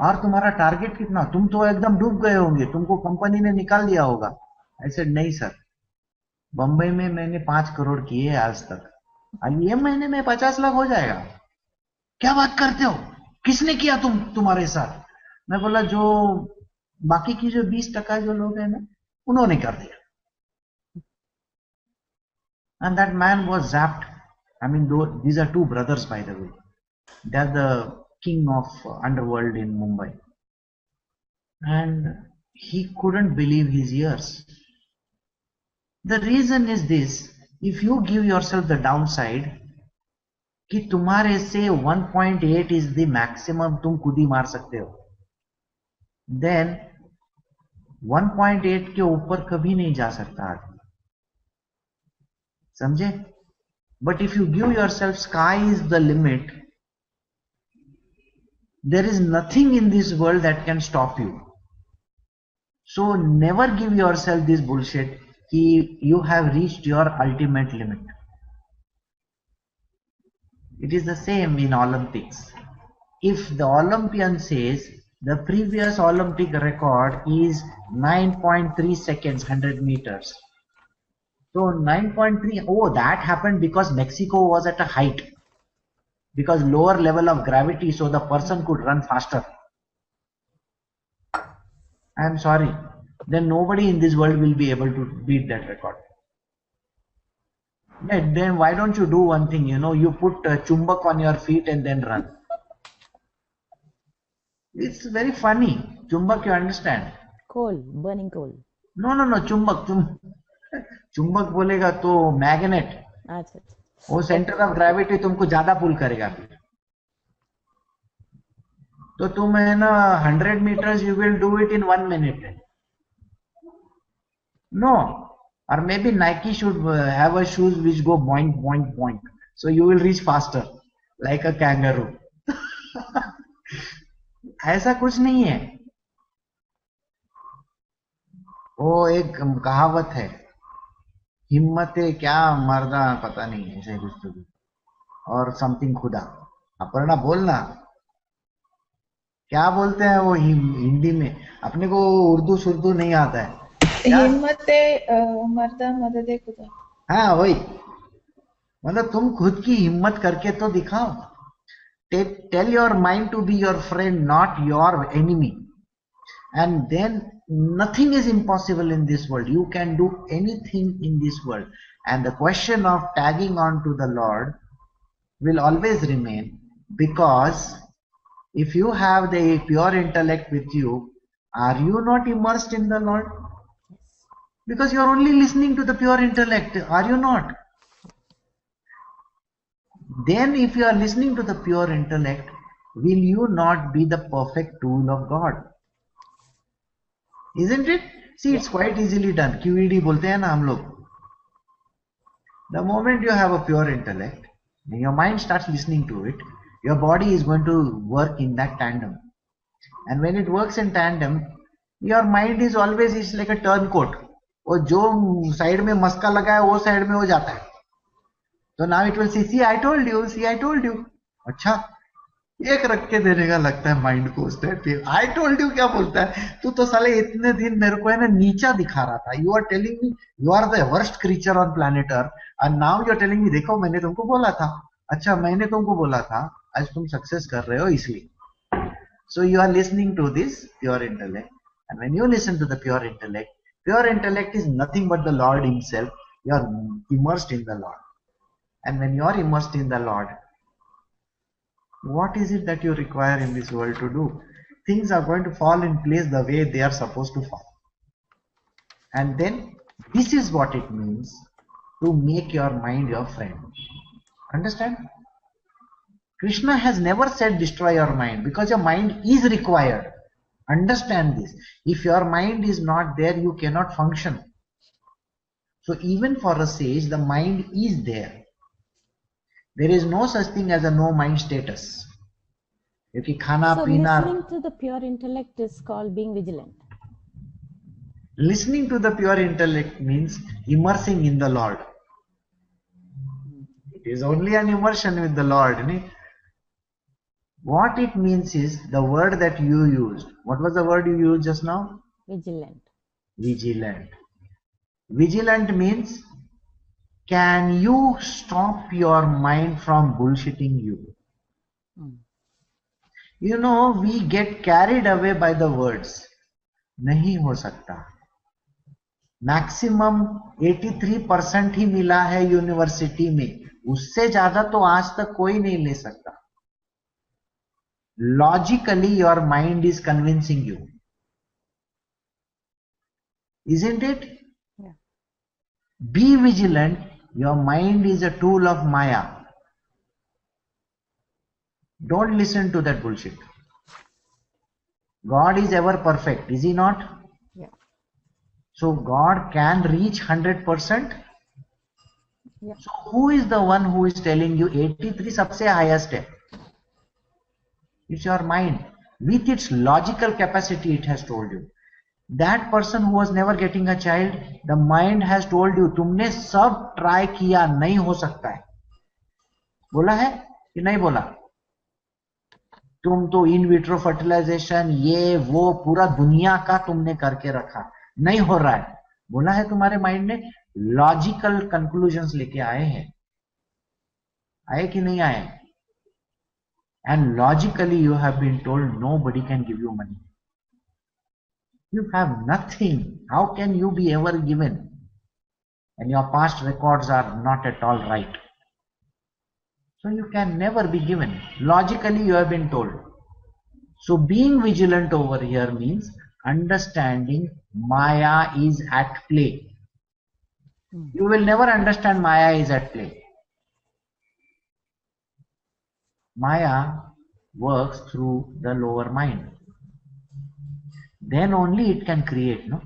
Speaker 1: और तुम्हारा टारगेट कितना? तुम तो एकदम डूब गए होंगे, तुमको कंपनी ने निकाल दिया होगा. आई सेड नहीं सर, बंबई में मैंने 5 करोड़ किए आज तक, अब ये महीने में 50 लाख हो जाएगा. क्या बात करते हो, किसने किया तुम्हारे साथ? मैं बोला जो बाकी की जो 20% जो लोग हैं ना, उन्होंने कर दिया. And that man was zapped. I mean, these are two brothers, by the way. They are the king of underworld in Mumbai. And he couldn't believe his ears. The reason is this: if you give yourself the downside, कि तुम्हारे से 1.8 is the maximum तुम खुद ही मार सकते हो, then 1.8 के ऊपर कभी नहीं जा सकता आदमी. समझे? But if you give yourself sky is the limit, there is nothing in this world that can stop you. So never give yourself this bullshit कि you have reached your ultimate limit. It is the same in Olympics. If the Olympian says the previous Olympic record is 9.3 seconds, 100 meters. So 9.3, oh, that happened because Mexico was at a height, because lower level of gravity, so the person could run faster. I am sorry, then nobody in this world will be able to beat that record. Yeah, then why don't you do one thing, you put chumbak on your feet and then run. It's very funny. Chumbak, you understand?
Speaker 2: Coal, burning coal.
Speaker 1: No, chumbak. चुंबक बोलेगा तो magnet.
Speaker 2: अच्छा.
Speaker 1: वो centre of gravity तुमको ज्यादा पुल करेगा. तो तुम है ना 100 meters you will do it in 1 minute. No, or maybe Nike should have a shoes which go boink boink boink, so you will reach faster like a kangaroo. ऐसा कुछ नहीं है. वो एक कहावत है, हिम्मते क्या मर्दा पता नहीं ऐसे कुछ तो भी। और समथिंग खुदा। अपर्णा बोलना क्या बोलते हैं वो हिंदी में, अपने को उर्दू सुर्दू नहीं आता है क्या।
Speaker 3: हिम्मत मर्दा मदद खुदा।
Speaker 1: हाँ वही, मतलब तुम खुद की हिम्मत करके तो दिखाओ। Tell your mind to be your friend not your enemy, and then nothing is impossible in this world. You can do anything in this world, and the question of tagging on to the Lord will always remain, because if you have the pure intellect with you, are you not immersed in the Lord? Because you are only listening to the pure intellect, are you not? Then if you are listening to the pure intellect, will you not be the perfect tool of God? Isn't it? See, it's quite easily done. QED बोलते हैं ना हम लोग. The moment you have a pure intellect, when your mind starts listening to it, your body is going to work in that tandem. And when it works in tandem, your mind is always is like a turncoat. और जो side में मस्का लगा है वो side में हो जाता है. तो now it will see I told you, see I told you. अच्छा, एक रख के देने का लगता है माइंड को उस टाइप। आई टोल्ड यू क्या बोलता है, तू तो साले इतने दिन मेरे को है ना नीचा दिखा रहा था। You are telling me you are the worst creature on planet earth, and now you are telling me देखो मैंने तुमको बोला था। अच्छा मैंने तुमको बोला था, आज तुम सक्सेस कर रहे हो इसलिए। So you are listening to this pure intellect, and when you listen to the pure intellect is nothing but the lord himself. You are immersed in the lord, and when you are immersed in the lord, what is it that you require in this world to do? Things are going to fall in place the way they are supposed to fall. And then this is what it means to make your mind your friend. Understand? Krishna has never said destroy your mind, because your mind is required. Understand this. If your mind is not there, you cannot function. So even for a sage, the mind is there. There is no such thing as a no mind status. क्योंकि खाना
Speaker 2: So
Speaker 1: पीना,
Speaker 2: listening to the pure intellect is called being vigilant.
Speaker 1: listening to the pure intellect means immersing in the Lord. It is only an immersion with the Lord. What it means is the word that you used. What was the word you used just now?
Speaker 2: Vigilant.
Speaker 1: Vigilant. Vigilant means, can you stop your mind from bullshitting you? You know, we get carried away by the words. नहीं हो सकता. Maximum 83% ही मिला है university में, उससे ज्यादा तो आज तक कोई नहीं ले सकता. Logically your mind is convincing you, isn't it?
Speaker 2: Yeah.
Speaker 1: Be vigilant. Your mind is a tool of Maya. Don't listen to that bullshit. God is ever perfect, is he not?
Speaker 2: Yeah.
Speaker 1: So God can reach 100%.
Speaker 2: Yeah.
Speaker 1: So who is the one who is telling you 83 सबसे highest है? It's your mind. With its logical capacity, it has told you. That person who was never getting a child, the mind has told you, तुमने सब try किया, नहीं हो सकता है. बोला है कि नहीं बोला? तुम तो इन विट्रो फर्टिलाइजेशन ये वो पूरा दुनिया का तुमने करके रखा, नहीं हो रहा है. बोला है तुम्हारे माइंड ने, लॉजिकल कंक्लूजन्स लेके आए हैं, आए कि नहीं आए? And logically you have been told nobody can give you money. You have nothing. How can you be ever given? And your past records are not at all right. So you can never be given. Logically you have been told. So being vigilant over here means understanding Maya is at play. You will never understand Maya is at play. Maya works through the lower mind. Then only it can create, no?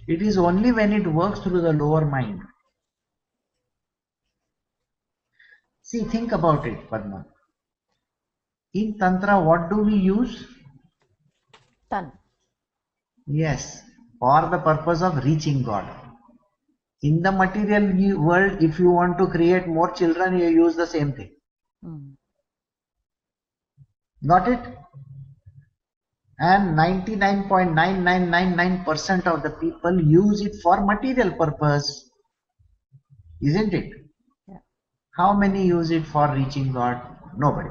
Speaker 1: It is only when it works through the lower mind. See, think about it, Padma. In Tantra, what do we use?
Speaker 2: Tan.
Speaker 1: Yes, for the purpose of reaching God. In the material world, if you want to create more children, you use the same thing. Got it? And 99.9999% of the people use it for material purpose. Isn't it?
Speaker 2: Yeah.
Speaker 1: How many use it for reaching God? Nobody.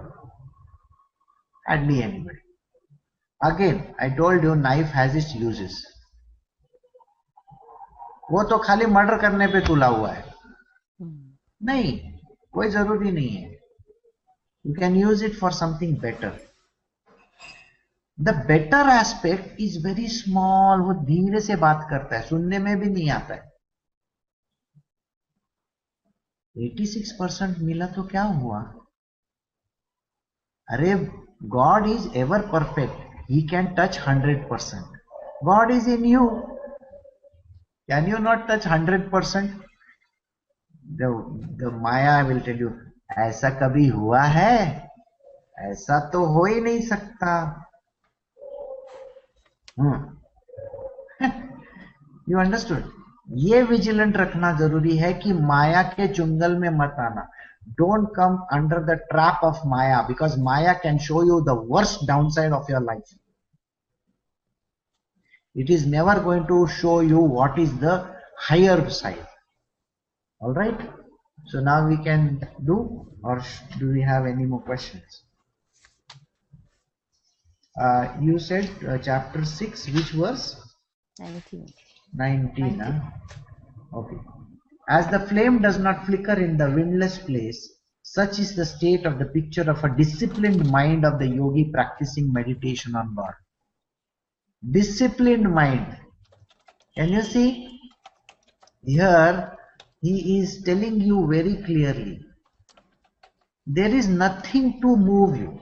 Speaker 1: Hardly anybody. Again, I told you knife has its uses. वो तो खाली murder करने पे तुला हुआ है. नहीं, कोई जरूरी नहीं है. You can use it for something better. The better aspect is very small. वो धीरे से बात करता है, सुनने में भी नहीं आता है. 86% मिला तो क्या हुआ? अरे God is ever perfect. He can touch 100%. God is in you. Can you not touch 100%? The Maya will tell you, ऐसा कभी हुआ है? ऐसा तो हो ही नहीं सकता. You understood? ये विजिलेंट रखना जरूरी है कि माया के चुंगल में मत आना. Don't come under the trap of Maya, because Maya can show you the worst downside of your life. It is never going to show you what is the higher side. All right? So now we can do, or do we have any more questions? You said chapter 6, which verse? 19. Huh? Okay. As the flame does not flicker in the windless place, such is the state of the picture of a disciplined mind of the yogi practicing meditation on God. Disciplined mind. Can you see? Here he is telling you very clearly, there is nothing to move you.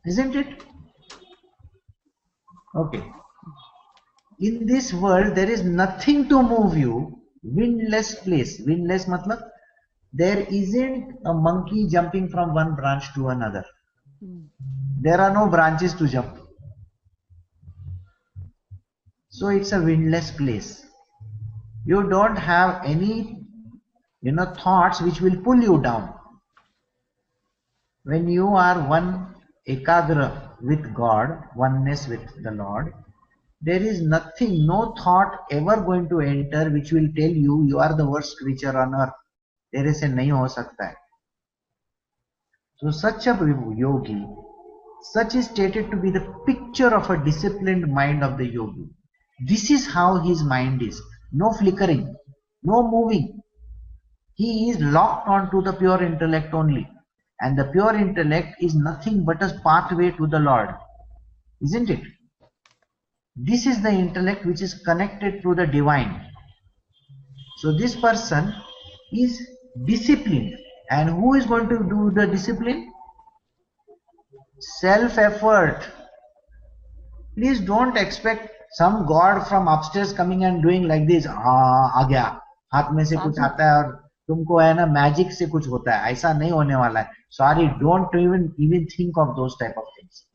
Speaker 1: Isn't it? Okay. In this world, there is nothing to move you. Windless place. Windless matlab, there isn't a monkey jumping from one branch to another. There are no branches to jump. So it's a windless place. You don't have any, thoughts which will pull you down. When you are one ekagra with God, oneness with the Lord, there is nothing, no thought ever going to enter which will tell you you are the worst creature on earth. There is a nahi ho sakta hai. So such a yogi, such is stated to be the picture of a disciplined mind of the yogi. This is how his mind is. No flickering, no moving. He is locked onto the pure intellect only. And the pure intellect is nothing but a pathway to the Lord. Isn't it? This is the intellect which is connected to the divine. So this person is disciplined. And who is going to do the discipline? Self-effort. Please don't expect some God from upstairs coming and doing like this. आ गया, हाथ में से कुछ आता है और तुमको है ना मैजिक से कुछ होता है. ऐसा नहीं होने वाला है. Sorry, don't even think of those type of things.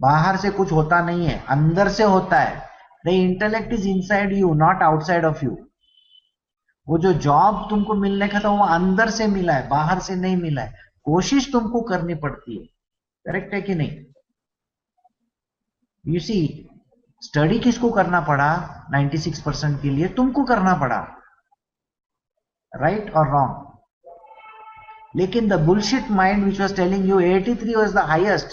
Speaker 1: बाहर से कुछ होता नहीं है, अंदर से होता है. The intellect is inside you, not outside of you. वो जो जॉब तुमको मिलने का था वो अंदर से मिला है, बाहर से नहीं मिला है. कोशिश तुमको करनी पड़ती है. करेक्ट है कि नहीं? You see, स्टडी किसको करना पड़ा? 96% के लिए तुमको करना पड़ा. राइट और रॉन्ग? लेकिन the bullshit mind which was telling you 83 was the highest.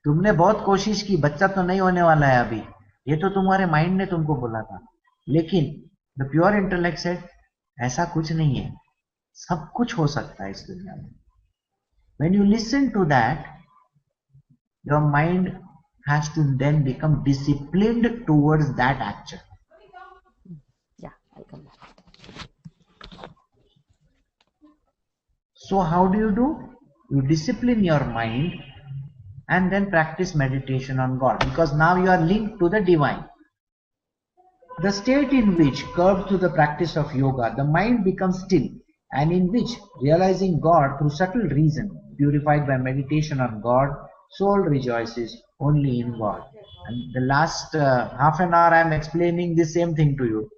Speaker 1: तुमने बहुत कोशिश की, बच्चा तो नहीं होने वाला है अभी, ये तो तुम्हारे माइंड ने तुमको बोला था. लेकिन द प्योर इंटेलेक्ट सेड ऐसा कुछ नहीं है, सब कुछ हो सकता है इस दुनिया में. When you listen to that, your mind has to then become disciplined towards that action.
Speaker 2: Yeah, I'll come back.
Speaker 1: So how do? You discipline your mind and then practice meditation on God, because now you are linked to the divine. The state in which, curbed through the practice of yoga, the mind becomes still, and in which, realizing God through subtle reason, purified by meditation on God, Soul rejoices only in God. And the last half an hour I am explaining the same thing to you,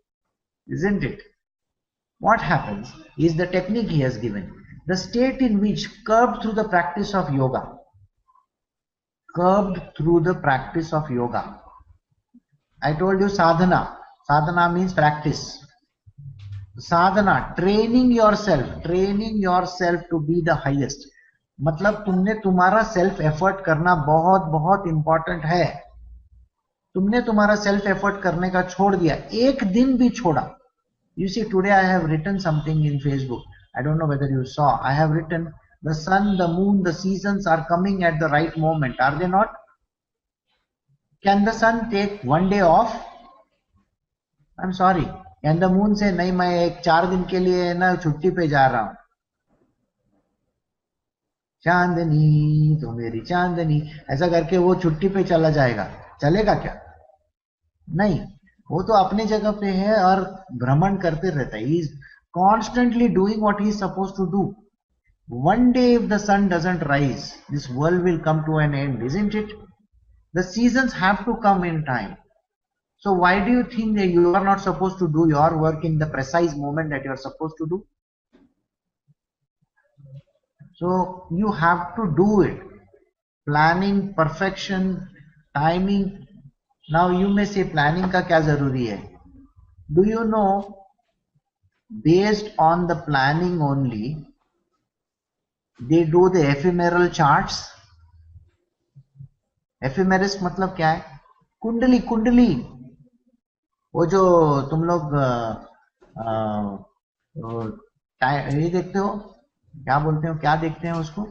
Speaker 1: isn't it? What happens is the technique he has given. The state in which curbed through the practice of yoga, curbed through the practice of yoga. I told you sadhana. Sadhana means practice. Sadhana, training yourself to be the highest. मतलब तुमने तुम्हारा self effort करना बहुत बहुत important है. तुमने तुम्हारा self effort करने का छोड़ दिया, एक दिन भी छोड़ा. You see, today I have written something in Facebook. I don't know whether you saw. I have written, the sun, the moon, the seasons are coming at the right moment. Are they not? Can the sun take one day off? I'm sorry. Can the moon say, नहीं मैं एक 4 दिन के लिए ना छुट्टी पे जा रहा हूँ. चांदनी तो मेरी चांदनी, ऐसा करके वो छुट्टी पे चला जाएगा, चलेगा क्या? नहीं, वो तो अपने जगह पे है और भ्रमण करते रहता है. He is constantly doing what he is supposed to do. One day if the sun doesn't rise, this world will come to an end, isn't it? The seasons have to come in time. So why do you think that you are not supposed to do your work in the precise moment that you are supposed to do? So you have to do it. Planning, perfection, timing. Now you may say planning का क्या जरूरी है? Do you know, based on the planning only, they do the ephemeral charts. Ephemeris मतलब क्या है? कुंडली, कुंडली. वो जो तुम लोग ये देखते हो, क्या बोलते हो, क्या देखते हैं उसको?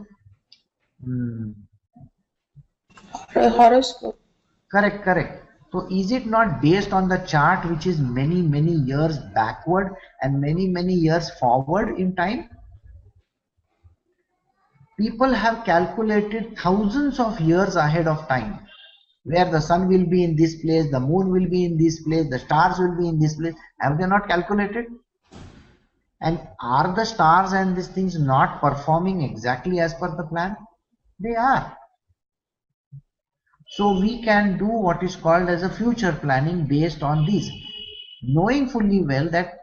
Speaker 3: Horoscope.
Speaker 1: Correct, correct. So is it not based on the chart which is many years backward and many years forward in time? People have calculated thousands of years ahead of time, where the sun will be in this place, the moon will be in this place, the stars will be in this place. Have they not calculated? And are the stars and these things not performing exactly as per the plan? They are. So we can do what is called as a future planning based on this, knowing fully well that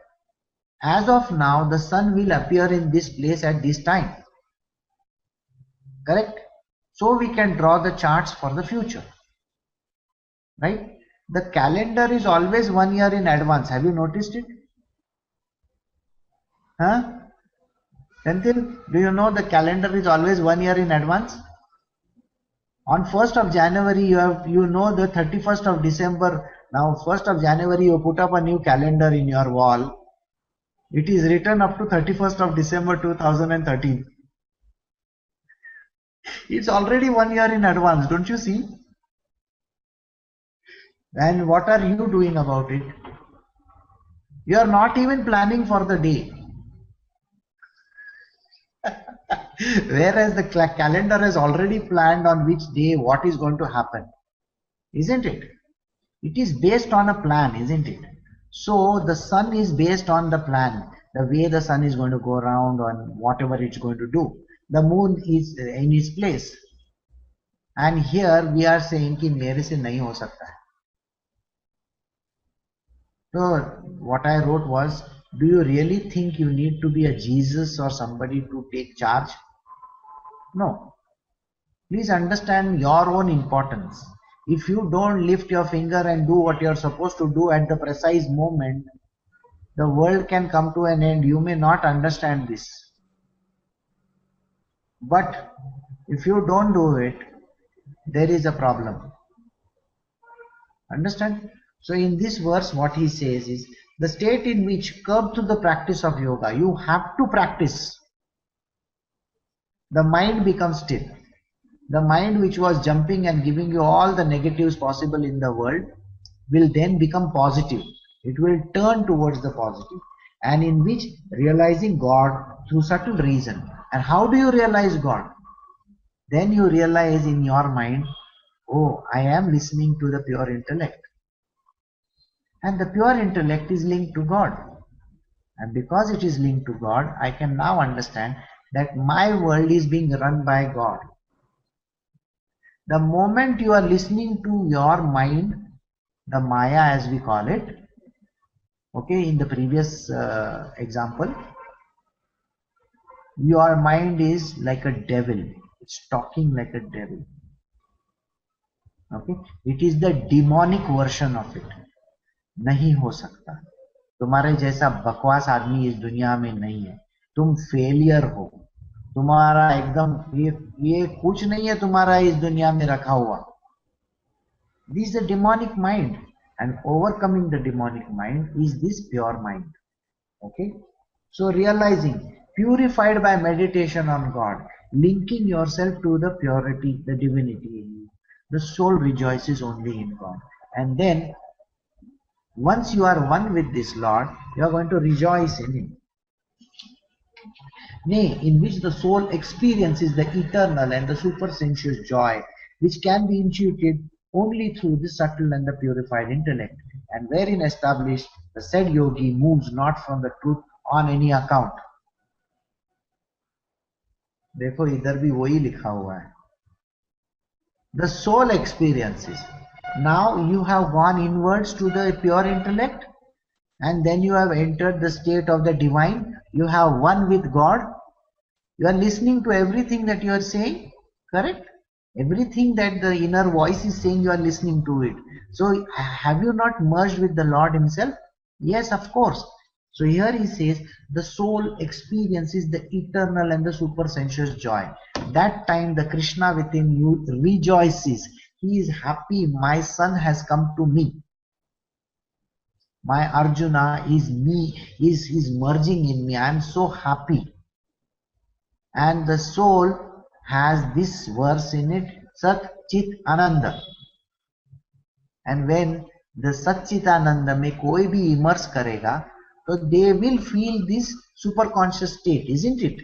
Speaker 1: as of now the sun will appear in this place at this time. Correct? So we can draw the charts for the future. Right? The calendar is always 1 year in advance. Have you noticed it? Huh? Senthil, do you know the calendar is always 1 year in advance? On 1st of January, you know the 31st of December. Now 1st of January, you put up a new calendar in your wall. It is written up to 31st of December 2013. It's already 1 year in advance, don't you see? And what are you doing about it? You are not even planning for the day. Whereas the calendar has already planned on which day what is going to happen. Isn't it? It is based on a plan, isn't it? So the sun is based on the plan, the way the sun is going to go around on whatever it's going to do. The moon is in its place. And here we are saying कि मेरे से नहीं हो सकता है. So what I wrote was, do you really think you need to be a Jesus or somebody to take charge? No. Please understand your own importance. If you don't lift your finger and do what you're supposed to do at the precise moment, the world can come to an end. You may not understand this. But if you don't do it, there is a problem. Understand? So in this verse, what he says is, the state in which curb to the practice of yoga, you have to practice. The mind becomes still. The mind which was jumping and giving you all the negatives possible in the world will then become positive. It will turn towards the positive, and in which realizing God through subtle reason. And how do you realize God? Then you realize in your mind, oh, I am listening to the pure intellect. And the pure intellect is linked to God. And because it is linked to God, I can now understand that my world is being run by God. The moment you are listening to your mind, the Maya as we call it, okay, in the previous example, your mind is like a devil. It's talking like a devil. Okay, it is the demonic version of it. नहीं हो सकता, तुम्हारे जैसा बकवास आदमी इस दुनिया में नहीं है, तुम फेलियर हो, तुम्हारा एकदम ये कुछ नहीं है तुम्हारा इस दुनिया में रखा हुआ. This is the demonic mind, and overcoming the demonic mind is this pure mind. Okay, so realizing, purified by meditation on God, linking yourself to the purity, the divinity in you, the soul rejoices only in God. And then once you are one with this Lord, you are going to rejoice in Him. Nay, in which the soul experiences the eternal and the supersensuous joy, which can be intuited only through the subtle and the purified intellect, and wherein established the said yogi moves not from the truth on any account. देखो इधर भी वही लिखा हुआ है. The soul experiences. Now you have gone inwards to the pure intellect, and then you have entered the state of the divine. You have one with God. You are listening to everything that you are saying, correct? Everything that the inner voice is saying, you are listening to it. So have you not merged with the Lord Himself? Yes, of course. So here he says, the soul experiences the eternal and the supersensuous joy. That time the Krishna within you rejoices. He is happy. My son has come to me. My Arjuna is me, is merging in me. I am so happy. And the soul has this verse in it, Sat Chit Ananda. And when the Sat Chit Ananda में कोई भी immerse करेगा, so they will feel this superconscious state, isn't it?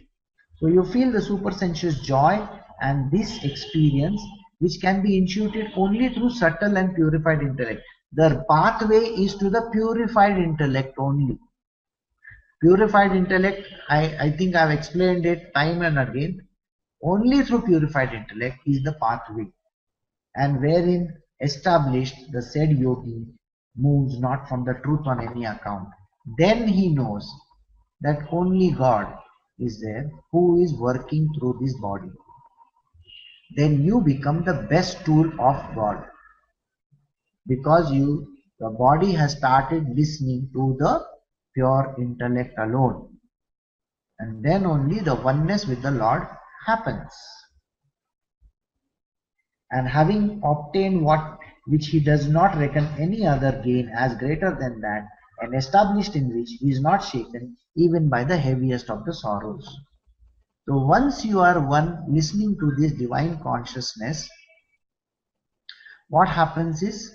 Speaker 1: So you feel the supersensuous joy and this experience, which can be intuited only through subtle and purified intellect. The pathway is to the purified intellect only. Purified intellect, I think I've explained it time and again. Only through purified intellect is the pathway, and wherein established the said yogi moves not from the truth on any account. Then he knows that only God is there who is working through this body. Then you become the best tool of God, because the body has started listening to the pure intellect alone, and then only the oneness with the Lord happens. And having obtained which he does not reckon any other gain as greater than that, and established in which he is not shaken even by the heaviest of the sorrows. So once you are one listening to this divine consciousness, what happens is,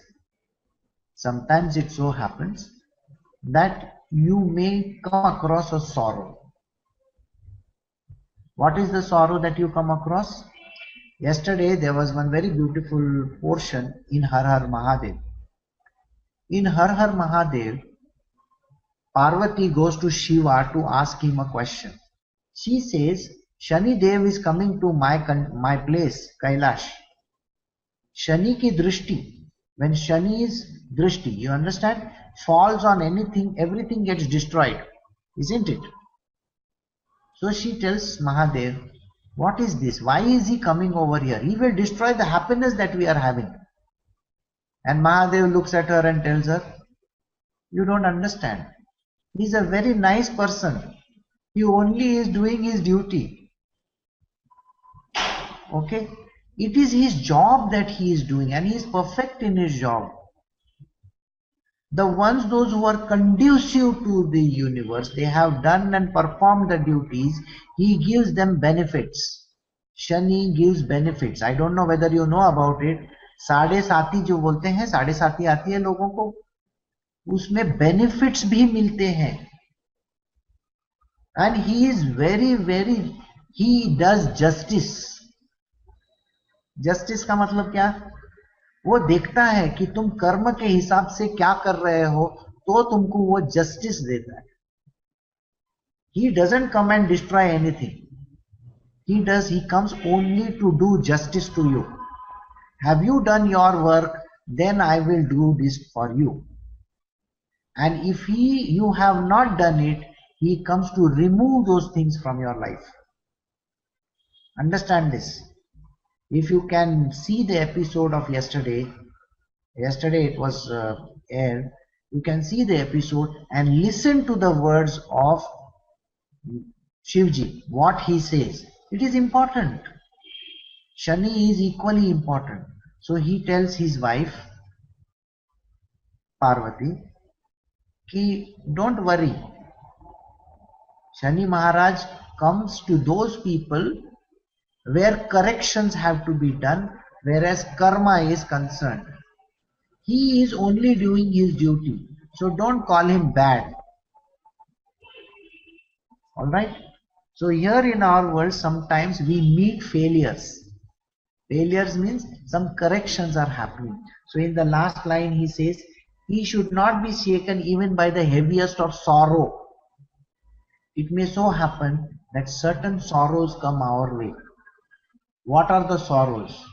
Speaker 1: sometimes it so happens that you may come across a sorrow. What is the sorrow that you come across? Yesterday there was one very beautiful portion in Har Har Mahadev. In Har Har Mahadev, Parvati goes to Shiva to ask him a question. She says, Shani Dev is coming to my place, Kailash. Shani ki drishti, when Shani's drishti, you understand, falls on anything, everything gets destroyed, isn't it? So she tells Mahadev, what is this? Why is he coming over here? He will destroy the happiness that we are having. And Mahadev looks at her and tells her, you don't understand. He is a very nice person. He only is doing his duty. Okay? It is his job that he is doing, and he is perfect in his job. Those who are conducive to the universe, they have done and performed the duties, he gives them benefits. Shani gives benefits. I don't know whether you know about it. साढ़े साथी जो बोलते हैं, साढ़े साथी आती है लोगों को, उसमें benefits भी मिलते हैं. And he is he does justice. Justice का मतलब क्या? वो देखता है कि तुम कर्म के हिसाब से क्या कर रहे हो, तो तुमको वो जस्टिस देता है. He doesn't come and destroy anything. He comes only to do justice to you. Have you done your work? Then I will do this for you. And if you have not done it, he comes to remove those things from your life. Understand this. If you can see the episode of yesterday it was aired, you can see the episode and listen to the words of Shivji, what he says. It is important. Shani is equally important. So he tells his wife, Parvati, ki don't worry. Shani Maharaj comes to those people where corrections have to be done, whereas karma is concerned. He is only doing his duty. So don't call him bad. Alright? So here in our world, sometimes we meet failures. Failures means some corrections are happening. So in the last line he says, he should not be shaken even by the heaviest of sorrow. It may so happen that certain sorrows come our way. What are the sorrows?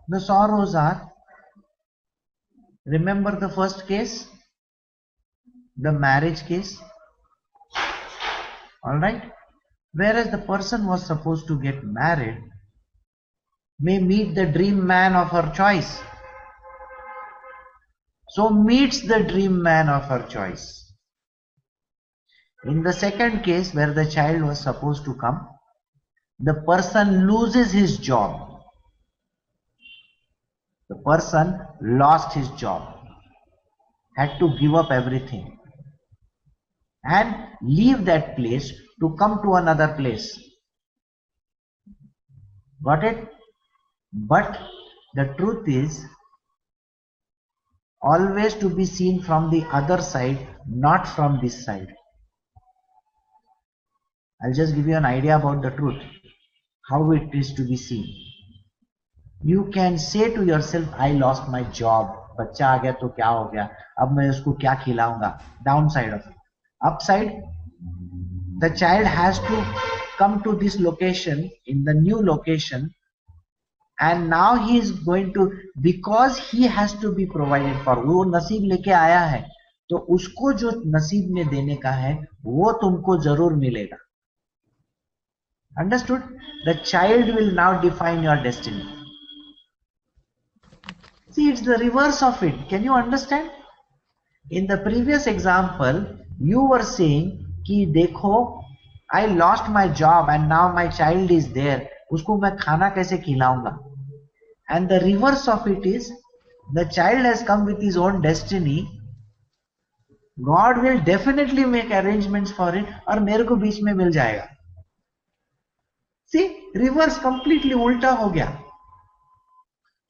Speaker 1: The sorrows are, remember the first case? The marriage case. Alright? Whereas the person was supposed to get married may meet the dream man of her choice. So meets the dream man of her choice. In the second case where the child was supposed to come, the person loses his job. The person lost his job, had to give up everything and leave that place to come to another place. Got it? But the truth is always to be seen from the other side, not from this side. I'll just give you an idea about the truth, how it is to be seen. You can say to yourself, I lost my job. बच्चा आ गया तो क्या हो गया, अब मैं उसको क्या खिलाऊंगा. Downside of it. Upside, the child has to come to this location, in the new location, and now he is going to, because he has to be provided for. वो नसीब लेके आया है, तो उसको जो नसीब में देने का है वो तुमको जरूर मिलेगा. Understood? The child will now define your destiny. See, it's the reverse of it. Can you understand? In the previous example, you were saying कि देखो, I lost my job and now my child is there. उसको मैं खाना कैसे खिलाऊंगा? And the reverse of it is, the child has come with his own destiny. God will definitely make arrangements for it और मेरे को बीच में मिल जाएगा. See, reverse completely उल्टा हो गया.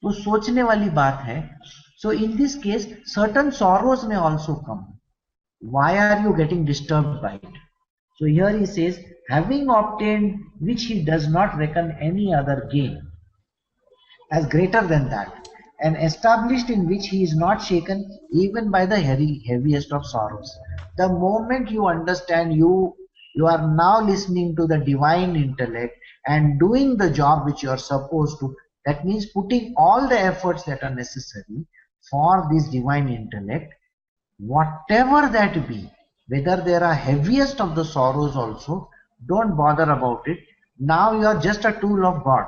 Speaker 1: वो सोचने वाली बात है. So in this case, certain sorrows may also come. Why are you getting disturbed by it? So here he says, having obtained which he does not reckon any other gain as greater than that, and established in which he is not shaken even by the heaviest of sorrows. The moment you understand, you are now listening to the divine intellect and doing the job which you are supposed to. That means putting all the efforts that are necessary for this divine intellect, whatever that be, whether there are heaviest of the sorrows also, don't bother about it. Now you are just a tool of God.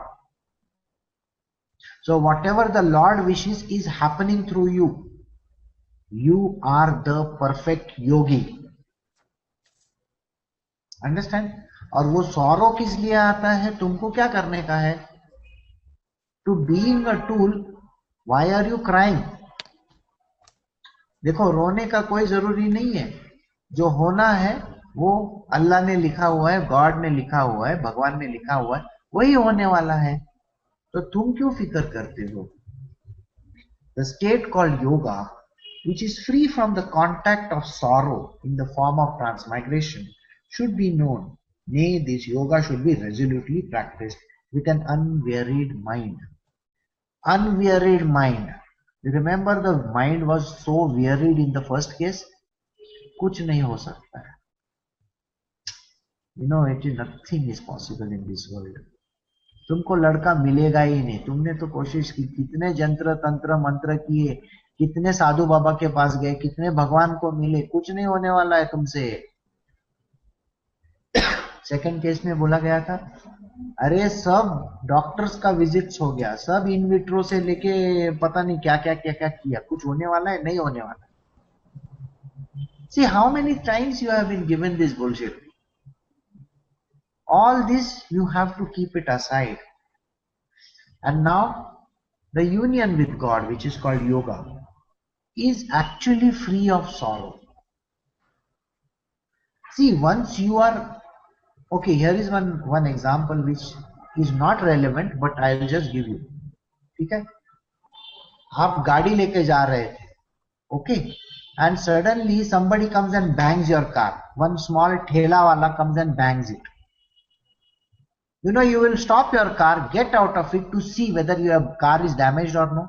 Speaker 1: So whatever the Lord wishes is happening through you. You are the perfect yogi. Understand? और वो sorrow किस लिए आता है? तुमको क्या करने का है? To being a tool, why are you crying? देखो, रोने का कोई जरूरी नहीं है. जो होना है वो अल्लाह ने लिखा हुआ है, गॉड ने लिखा हुआ है, भगवान ने लिखा हुआ है, वही होने वाला है. तो तुम क्यों फिक्र करते हो? The state called yoga, which is free from the contact of sorrow in the form of transmigration, should be known. Nay, this yoga should be resolutely practiced with an unwearied mind. Unwearied mind. You remember the mind was so wearied in the first case? कुछ नहीं हो सकता है. You know, nothing is possible in this world. तुमको लड़का मिलेगा ही नहीं। तुमने तो कोशिश की, कितने जंत्र तंत्र मंत्र किए, कितने साधु बाबा के पास गए, कितने भगवान को मिले, कुछ नहीं होने वाला है तुमसे। सेकंड केस में बोला गया था, अरे सब डॉक्टर्स का विजिट्स हो गया, सब इन विट्रो से लेके पता नहीं क्या क्या क्या क्या किया, कुछ होने वाला है? नहीं होने वाला। See how many times you have been given this bullshit. All this you have to keep it aside. And now the union with God, which is called yoga, is actually free of sorrow. See, once you are, okay, here is one example which is not relevant, but I will just give you. ठीक है, आप गाड़ी लेके जा रहे थे, okay, and suddenly somebody comes and bangs your car. One small ठेला वाला comes and bangs it. You know, you will stop your car, get out of it to see whether your car is damaged or no.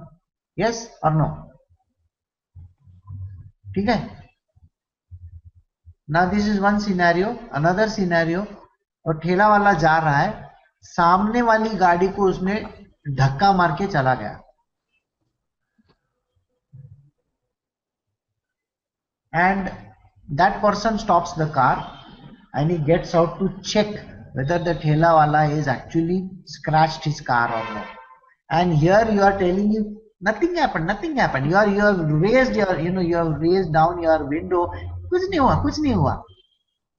Speaker 1: Yes or no? ठीक है? Now this is one scenario. Another scenario, और ठेला वाला जा रहा है, सामने वाली गाड़ी को उसने धक्का मार के चला गया. And that person stops the car and he gets out to check whether the thela wala is actually scratched his car or not. And here you are telling him nothing happened, nothing happened. You have raised your, you have raised down your window. Kuch nahi hua.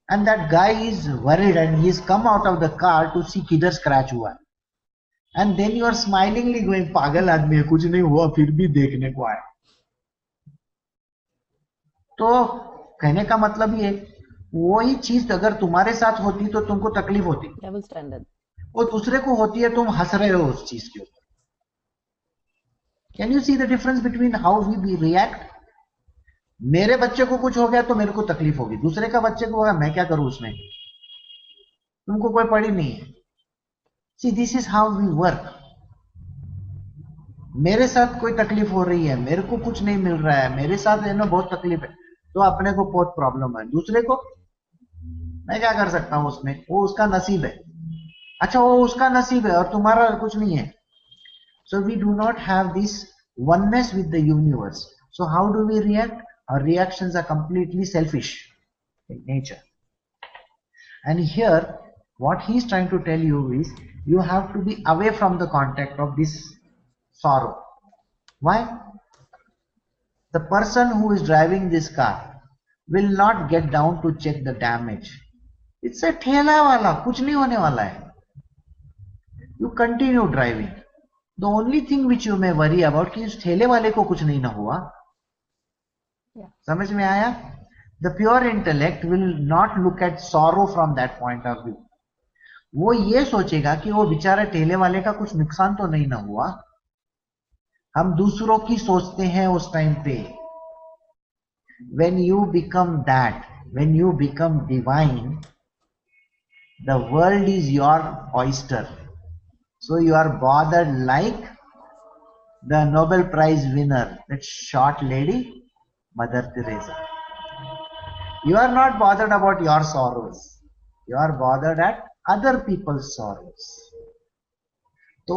Speaker 1: And that guy is worried and he's come out of the car to see kidhar scratch hua. And then you are smilingly going, pagal aadmi hai, kuch nahi hua, fir bhi dekhne ko aaya. तो कहने का मतलब ये, वही चीज अगर तुम्हारे साथ होती तो तुमको तकलीफ होती,
Speaker 2: डबल स्टैंडर्ड,
Speaker 1: और दूसरे को होती है, तुम हंस रहे हो उस चीज के ऊपर. Can you see the difference between how we react? मेरे बच्चे को कुछ हो गया तो मेरे को तकलीफ होगी, दूसरे का बच्चे को होगा, मैं क्या करूं उसमें, तुमको कोई पड़ी नहीं है. See this is how we work. मेरे साथ कोई तकलीफ हो रही है, मेरे को कुछ नहीं मिल रहा है, मेरे साथ बहुत तकलीफ है, तो अपने को बहुत प्रॉब्लम है. दूसरे को मैं क्या कर सकता हूं उसमें, वो उसका नसीब है. अच्छा, वो उसका नसीब है और तुम्हारा कुछ नहीं है. So we do not have this oneness with the universe. So how do we react? Our reactions are completely selfish in nature. And here what he is trying to tell you is, you have to be away from the contact of this sorrow. Why? The person who is driving this car will not get down to check the damage. It's a ठेला वाला, कुछ नहीं होने वाला है. You continue driving. The only thing which you may worry about कि इस ठेले वाले को कुछ नहीं ना हुआ. समझ में आया? The pure intellect will not look at sorrow from that point of view. वो ये सोचेगा कि वो बेचारा ठेले वाले का कुछ नुकसान तो नहीं ना हुआ. हम दूसरों की सोचते हैं उस टाइम पे. When you become that, when you become divine, the world is your oyster. So you are bothered like the Nobel Prize winner, that short lady, Mother Teresa. You are not bothered about your sorrows. You are bothered at other people's sorrows. तो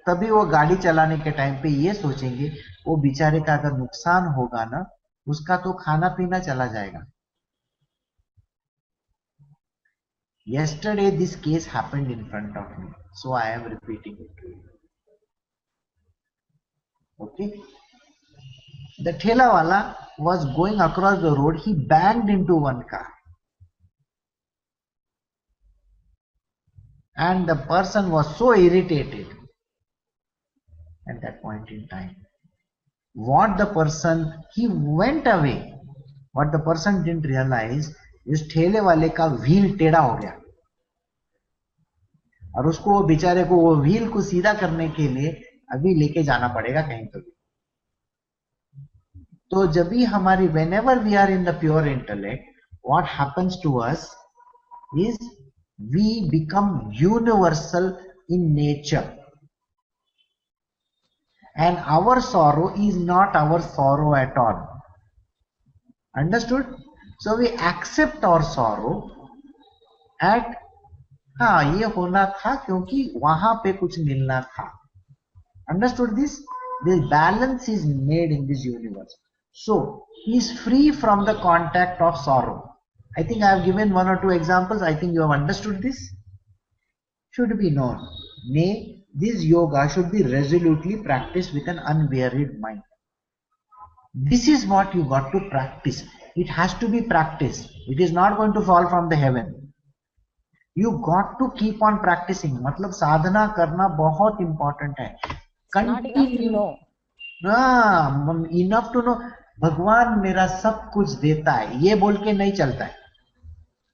Speaker 1: तभी वो गाड़ी चलाने के time पे ये सोचेंगे, वो बेचारे का अगर नुकसान होगा ना, उसका तो खाना पीना चला जाएगा. Yesterday this case happened in front of me, so I am repeating it to you. Okay? The thela wala was going across the road. He banged into one car. And the person was so irritated at that point in time. What the person, he went away. What the person didn't realize is ठेले वाले का wheel टेढ़ा हो गया, और उसको वो बेचारे को वो व्हील को सीधा करने के लिए अभी लेके जाना पड़ेगा कहीं तो भी. तो जब भी हमारी, whenever we are in the pure intellect, what happens to us is we become universal in nature, and our sorrow is not our sorrow at all. Understood? So we accept our sorrow at हाँ ये होना था क्योंकि वहां पे कुछ मिलना था. Understood this? The balance is made in this universe. So he is free from the contact of sorrow. I think I have given one or two examples. I think you have understood this. Should be known. Nay, this yoga should be resolutely practiced with an unwearied mind. This is what you got to practice. It has to be practiced. It is not going to fall from the heaven. You got to keep on practicing. मतलब साधना करना बहुत important है.
Speaker 2: It's not enough to know.
Speaker 1: हाँ, enough to know. भगवान मेरा सब कुछ देता है ये बोल के नहीं चलता है.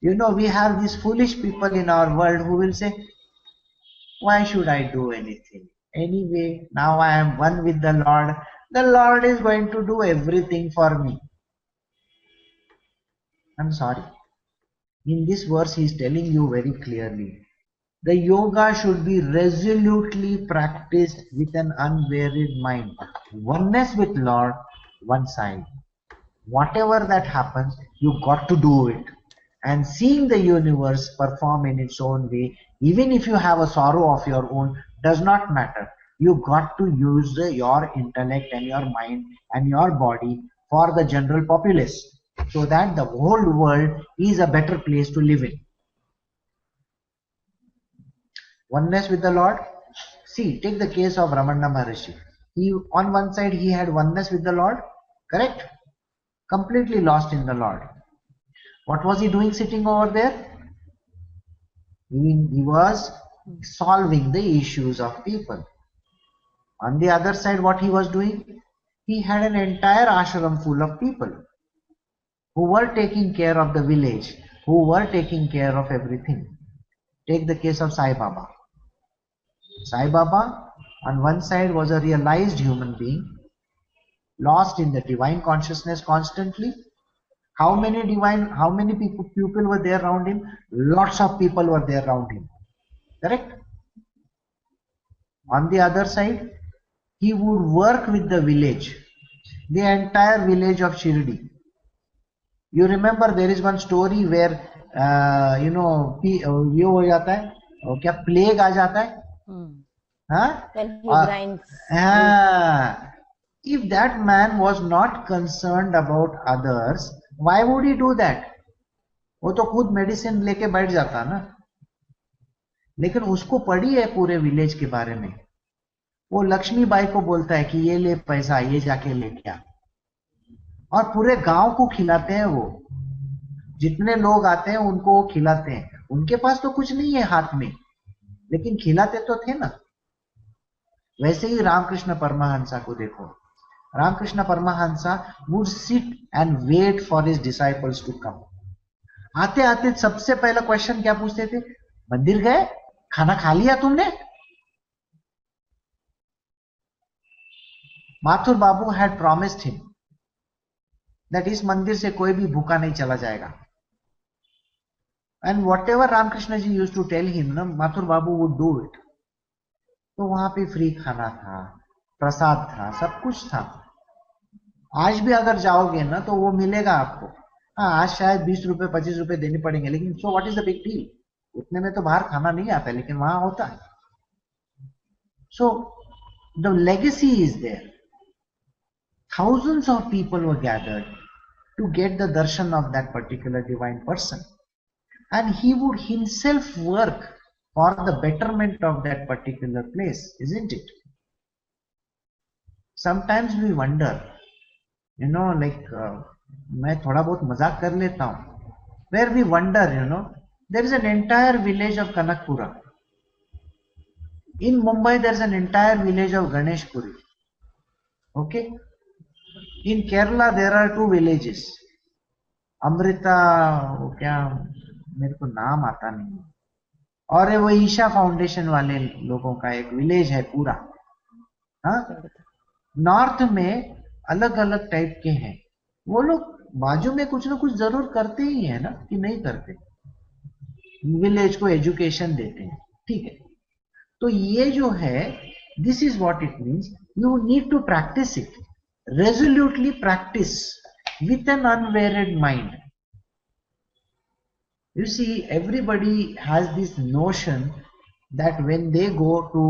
Speaker 1: You know, we have these foolish people in our world who will say, why should I do anything? Anyway, now I am one with the Lord. The Lord is going to do everything for me. I'm sorry. In this verse, he is telling you very clearly, the yoga should be resolutely practiced with an unwearied mind. Oneness with Lord, one side. Whatever that happens, you got to do it. And seeing the universe perform in its own way, even if you have a sorrow of your own, does not matter. You got to use your intellect and your mind and your body for the general populace, so that the whole world is a better place to live in. Oneness with the Lord. See, take the case of Ramana Maharishi. He, on one side, he had oneness with the Lord, correct? Completely lost in the Lord. What was he doing sitting over there? He was solving the issues of people. On the other side, what he was doing? He had an entire ashram full of people who were taking care of the village, who were taking care of everything. Take the case of Sai Baba. Sai Baba, on one side, was a realized human being, lost in the divine consciousness constantly. How many people were there around him? Lots of people were there around him. Correct? On the other side, he would work with the village, the entire village of Shirdi. You remember there is one story where ये हो जाता है, क्या plague आ जाता है? हाँ?
Speaker 2: When he grinds.
Speaker 1: If that man was not concerned about others, why would he do that? वो तो खुद मेडिसिन लेके बैठ जाता ना. लेकिन उसको पड़ी है पूरे विलेज के बारे में. वो लक्ष्मीबाई को बोलता है कि ये ले पैसा, ये जाके लेके आ, और पूरे गांव को खिलाते हैं. वो जितने लोग आते हैं उनको वो खिलाते हैं. उनके पास तो कुछ नहीं है हाथ में, लेकिन खिलाते तो थे ना. वैसे ही रामकृष्ण परमहंसा को देखो. Ramakrishna Paramahamsa would sit and wait for his disciples to come. आते आते सबसे पहला क्वेश्चन क्या पूछते थे? मंदिर गए? खाना खा लिया तुमने? Mathur Babu had promised him that इस मंदिर से कोई भी भूखा नहीं चला जाएगा. And whatever Ramakrishna ji used to tell him ना, Mathur Babu would do it. तो वहां पे फ्री खाना था, प्रसाद था, सब कुछ था. आज भी अगर जाओगे ना तो वो मिलेगा आपको. हाँ, आज शायद 20 रुपए 25 रुपए देने पड़ेंगे, लेकिन so what is the big deal? उतने में तो बाहर खाना नहीं आता, लेकिन वहां होता है. So the legacy is there. Thousands of people were gathered to get the darshan of that particular divine person, and he would himself work for the betterment of that particular place, isn't it? Sometimes we wonder, मैं थोड़ा बहुत मजाक कर लेता हूं, where we wonder, there is an entire village of Kanakpura. In Mumbai, there is an entire village of Ganeshpuri. Okay? In Kerala, there are 2 villages. Amrita, क्या मेरे को नाम आता नहीं, और वो ईशा फाउंडेशन वाले लोगों का एक विलेज है पूरा. हाँ, नॉर्थ में अलग अलग टाइप के हैं. वो लोग बाजू में कुछ ना कुछ जरूर करते ही है ना, कि नहीं करते? विलेज को एजुकेशन देते हैं, ठीक है. तो ये जो है, this is what it means. You need to practise it. Resolutely practice with an unwearied mind. You see, everybody has this notion that when they go to,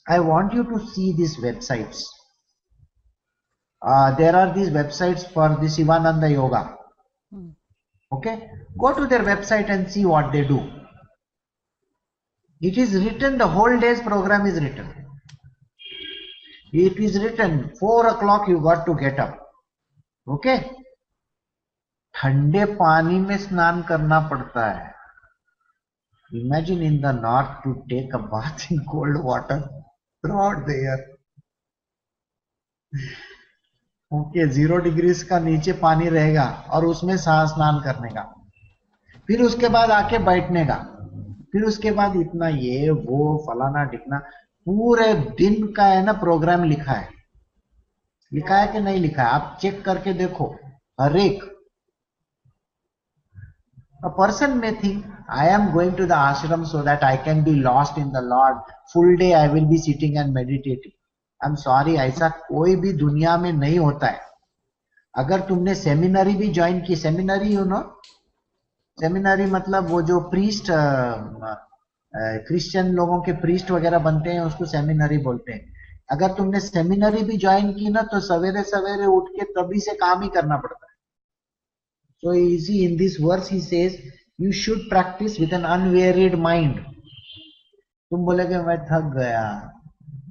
Speaker 1: I want you to see these websites. There are these websites for the Sivananda Yoga. Okay, go to their website and see what they do. It is written, the whole day's program is written. It is written 4 o'clock you got to get up. Okay, ठंडे पानी में स्नान करना पड़ता है. Imagine in the north to take a bath in cold water throughout the year. Okay 0 degree का नीचे पानी रहेगा और उसमें स्नान करने का, फिर उसके बाद आके बैठने का, फिर उसके बाद इतना ये वो फलाना ढिकना, पूरे दिन का है ना प्रोग्राम लिखा है. लिखा है कि नहीं लिखा है आप चेक करके देखो. हर एक a person may think I am going to the ashram so that I can be lost in the Lord, full day I will be sitting and meditating. I'm sorry, ऐसा कोई भी दुनिया में नहीं होता है. अगर तुमने सेमिनरी भी ज्वाइन की, सेमिनरी यू नो, सेमिनरी मतलब वो जो प्रीस्ट क्रिश्चियन लोगों के प्रीस्ट वगैरह बनते हैं उसको सेमिनरी बोलते हैं. अगर तुमने सेमिनरी भी ज्वाइन की ना तो सवेरे सवेरे उठ के तभी से काम ही करना पड़ता है. So you see in this verse he says you should practice with an unwearied mind. तुम बोलेगे मैं थक गया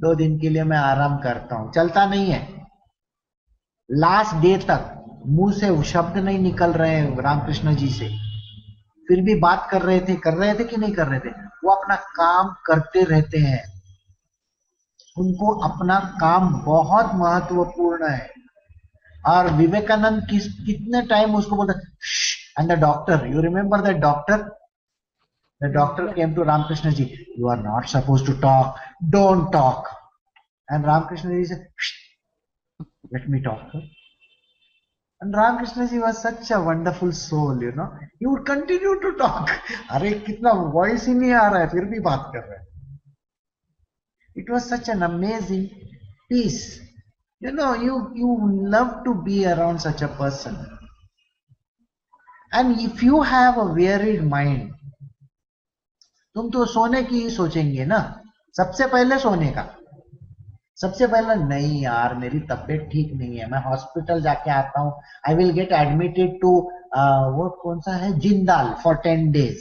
Speaker 1: 2 दिन के लिए मैं आराम करता हूं, चलता नहीं है. लास्ट डे तक मुंह से शब्द नहीं निकल रहे हैं रामकृष्ण जी से, फिर भी बात कर रहे थे कि नहीं कर रहे थे. वो अपना काम करते रहते हैं. उनको अपना काम बहुत महत्वपूर्ण है. और विवेकानंद कितने टाइम उसको बोलते, and the doctor, you remember that doctor, the doctor came to Ramakrishna ji, you are not supposed to talk, don't talk. And Ramakrishna ji said, let me talk. And Ramakrishna ji was such a wonderful soul, you know, he would continue to talk. अरे कितना voice ही नहीं आ रहा है फिर भी बात कर रहे हैं. It was such an amazing peace. You know, you love to be around such a person. And if you have a wearied mind, तुम तो सोने की ही सोचेंगे ना, सबसे पहले सोने का. सबसे पहले नहीं यार मेरी तबीयत ठीक नहीं है, मैं हॉस्पिटल जाके आता हूं, I will get admitted to वो कौन सा है जिंदाल फॉर 10 days.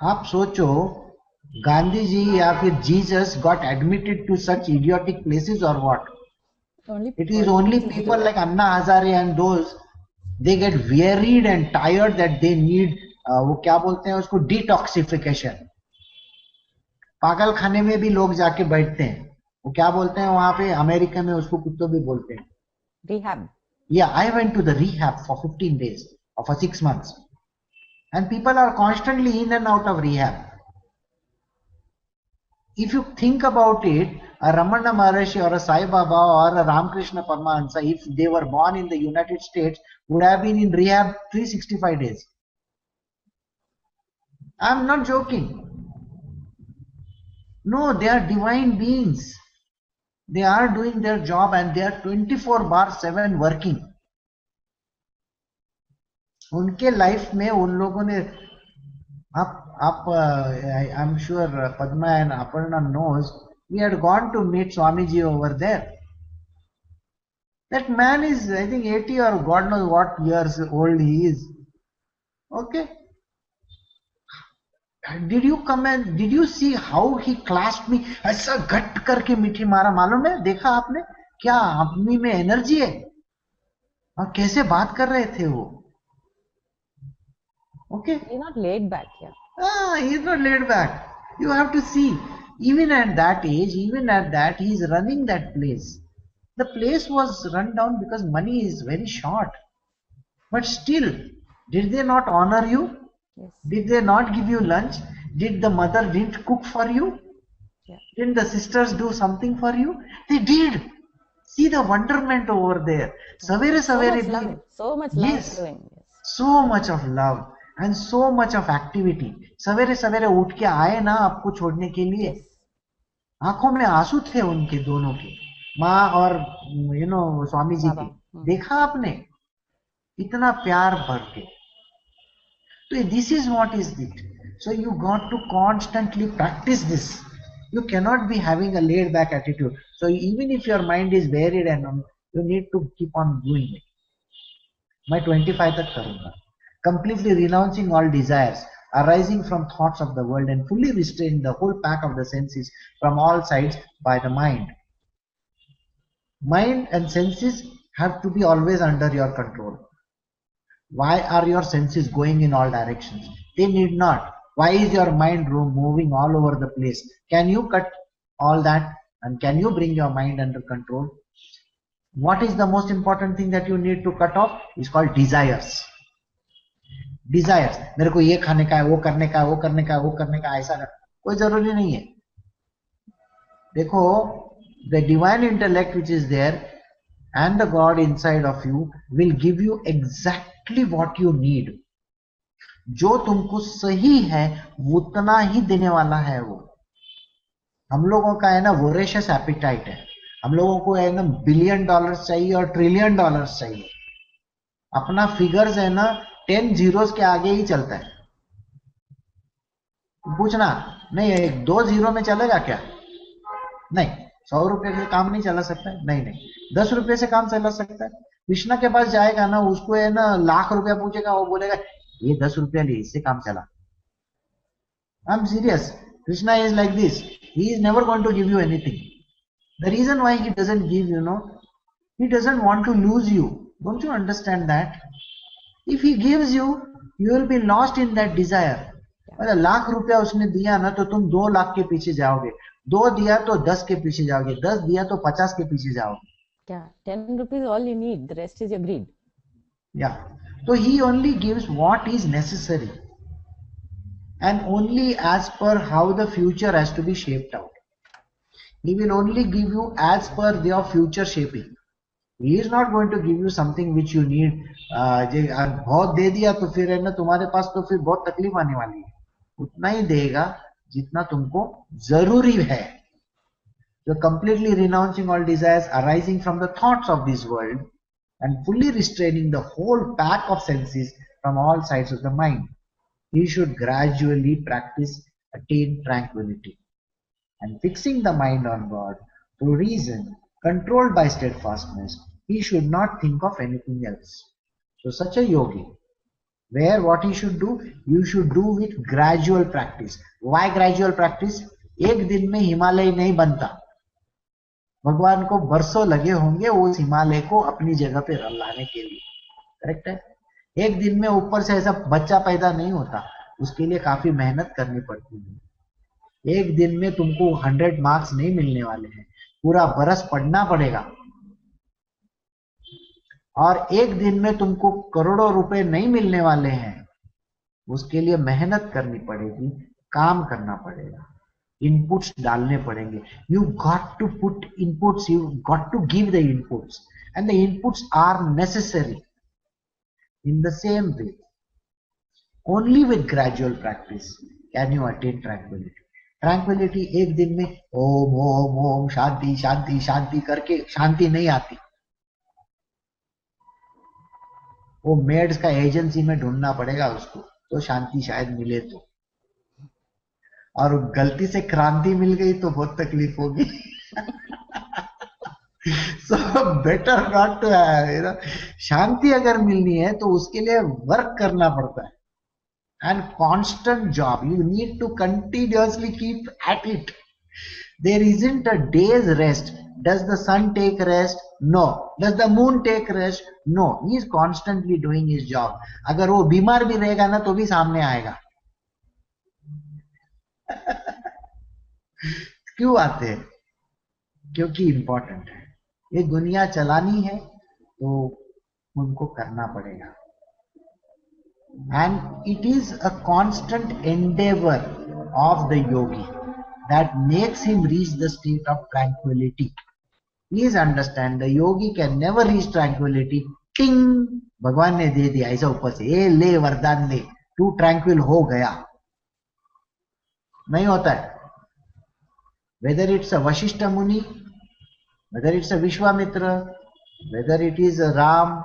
Speaker 1: आप सोचो गांधी जी या फिर Jesus got admitted to such idiotic places और what. It is only people like Anna Hazare and those, they get worried and tired that they need वो क्या बोलते हैं उसको, डिटॉक्सिफिकेशन. पागल खाने में भी लोग जाके बैठते हैं, वो क्या बोलते हैं वहां पे अमेरिका में उसको कुछ तो भी बोलते हैं,
Speaker 2: Rehab.
Speaker 1: Yeah, I went to the rehab for 15 days or for 6 months, and people are constantly in and out of rehab. If you think about it, a Ramana Maharishi or a Sai Baba or a Ramakrishna Paramahansa, if they were born in the United States, would have been in rehab 365 days. I'm not joking. No, they are divine beings. They are doing their job and they are 24/7 working. उनके life में उन लोगों ने आप I am sure Padma and Aparna knows we had gone to meet Swamiji over there. That man is I think 80 or God knows what years old he is. Okay. Did you come and did you see how he clasped me? ऐसा गट करके मीठी मारा, मालूम है, देखा आपने क्या आदमी में एनर्जी है और कैसे बात कर रहे थे वो. Okay.
Speaker 2: He's not laid back here.
Speaker 1: He's not laid back. You have to see, even at that age, even at that, he is running that place. The place was run down because money is very short. But still, did they not honor you?
Speaker 2: Yes.
Speaker 1: Did they not give you lunch? Did the mother didn't cook for you?
Speaker 2: Yeah.
Speaker 1: Didn't the sisters do something for you? They did. See the wonderment over there. Savere
Speaker 2: So
Speaker 1: savere.
Speaker 2: much love. So much love
Speaker 1: Yes.
Speaker 2: doing. Yes.
Speaker 1: So much of love and so much of activity. सवेरे सवेरे उठ के आए ना आपको छोड़ने के लिए.
Speaker 2: Yes.
Speaker 1: आंखों में आंसू थे उनके दोनों के, माँ और स्वामी जी
Speaker 2: बाबा.
Speaker 1: के. देखा आपने इतना प्यार भर के। तो this is what is it. So you got to constantly practise this. You cannot be having a laid back attitude. So even if your mind is varied and you need to keep on doing it. मैं 25 तक करूंगा, completely renouncing all desires arising from thoughts of the world and fully restraining the whole pack of the senses from all sides by the mind. Mind and senses have to be always under your control. Why are your senses going in all directions? They need not. Why is your mind moving all over the place? Can you cut all that and can you bring your mind under control? What is the most important thing that you need to cut off? Is called desires. Desires. मेरे को ये खाने का है, वो करने का है, वो करने का है, वो करने का, ऐसा कोई जरूरी नहीं है। देखो, the divine intellect which is there and the God inside of you will give you exactly what you need. जो तुमको सही है उतना ही देने वाला है वो। हम लोगों का है ना वोरेशियस एपिटाइट है, हम लोगों को है ना $billion चाहिए और $1 trillion चाहिए। अपना फिगर्स है ना 10 zeros के आगे ही चलता है। पूछना नहीं, 2 0 में चलेगा क्या? नहीं। 100 रुपए से काम नहीं चला सकता है? नहीं नहीं। 10 रुपए से काम चला सकता है। कृष्णा के पास जाएगा ना, उसको है ना लाख रुपया पूछेगा, वो बोलेगा ये 10 रुपया ले, इससे काम चला। I am serious. Krishna is like this. He is never going to give you anything. The reason why he doesn't give, he doesn't want to lose you. Don't you understand that? If he gives you, you will be lost in that desire. अगर लाख रुपया उसने दिया ना तो तुम 2 लाख के पीछे जाओगे, 2 दिया तो 10 के पीछे जाओगे, 10 दिया तो 50 के पीछे जाओगे।
Speaker 2: क्या 10 rupees all you need, the rest is your greed.
Speaker 1: Yeah. So he only gives what is necessary and only as per how the future has to be shaped out. He will only give you as per your future shaping. He is not going to give you something which you need. बहुत दे दिया तो फिर है ना तुम्हारे पास तो फिर बहुत तकलीफ आने वाली है। उतना ही देगा जितना तुमको जरूरी है। So completely renouncing all desires arising from the thoughts of this world and fully restraining the whole pack of senses from all sides of the mind. He should gradually practice attain tranquility and fixing the mind on God through reason, controlled by steadfastness. He should not think of anything else. So such a yogi, where what he should do? You should do with gradual practice. Why gradual practice? एक दिन में हिमालय नहीं बनता। भगवान को बरसों लगे होंगे उस हिमालय को अपनी जगह पे लाने के लिए। करेक्ट है? एक दिन में ऊपर से ऐसा बच्चा पैदा नहीं होता, उसके लिए काफी मेहनत करनी पड़ती है। एक दिन में तुमको 100 मार्क्स नहीं मिलने वाले हैं, पूरा बरस पढ़ना पड़ेगा। और एक दिन में तुमको करोड़ों रुपए नहीं मिलने वाले हैं, उसके लिए मेहनत करनी पड़ेगी, काम करना पड़ेगा, इनपुट्स डालने पड़ेंगे। You got to put inputs, you got to give the inputs and the inputs are necessary. In the same way, only with gradual practice can you attain tranquility. Tranquility एक दिन में ओम ओम ओम शांति शांति शांति करके शांति नहीं आती। वो मेड्स का एजेंसी में ढूंढना पड़ेगा उसको, तो शांति शायद मिले तो। और गलती से क्रांति मिल गई तो बहुत तकलीफ होगी। So better not to have, शांति अगर मिलनी है तो उसके लिए वर्क करना पड़ता है, and constant job. You need to continuously keep at it. There isn't a day's rest. Does the sun take rest? No. Does the moon take rest? No. He is constantly doing his job. अगर वो बीमार भी रहेगा ना तो भी सामने आएगा। क्यों आते हैं? क्योंकि इंपॉर्टेंट है। ये दुनिया चलानी है तो उनको करना पड़ेगा। And it is a constant endeavor of the yogi that makes him reach the state of tranquility. Please understand, the yogi can never reach tranquility. Ting! भगवान ने दे दिया ऐसा ऊपर से, ये ले वरदान ले, तू ट्रैंक्विल हो गया। नहीं होता है। Whether it's a Vashishta Muni, whether it's a Vishwamitra, whether it is a Ram,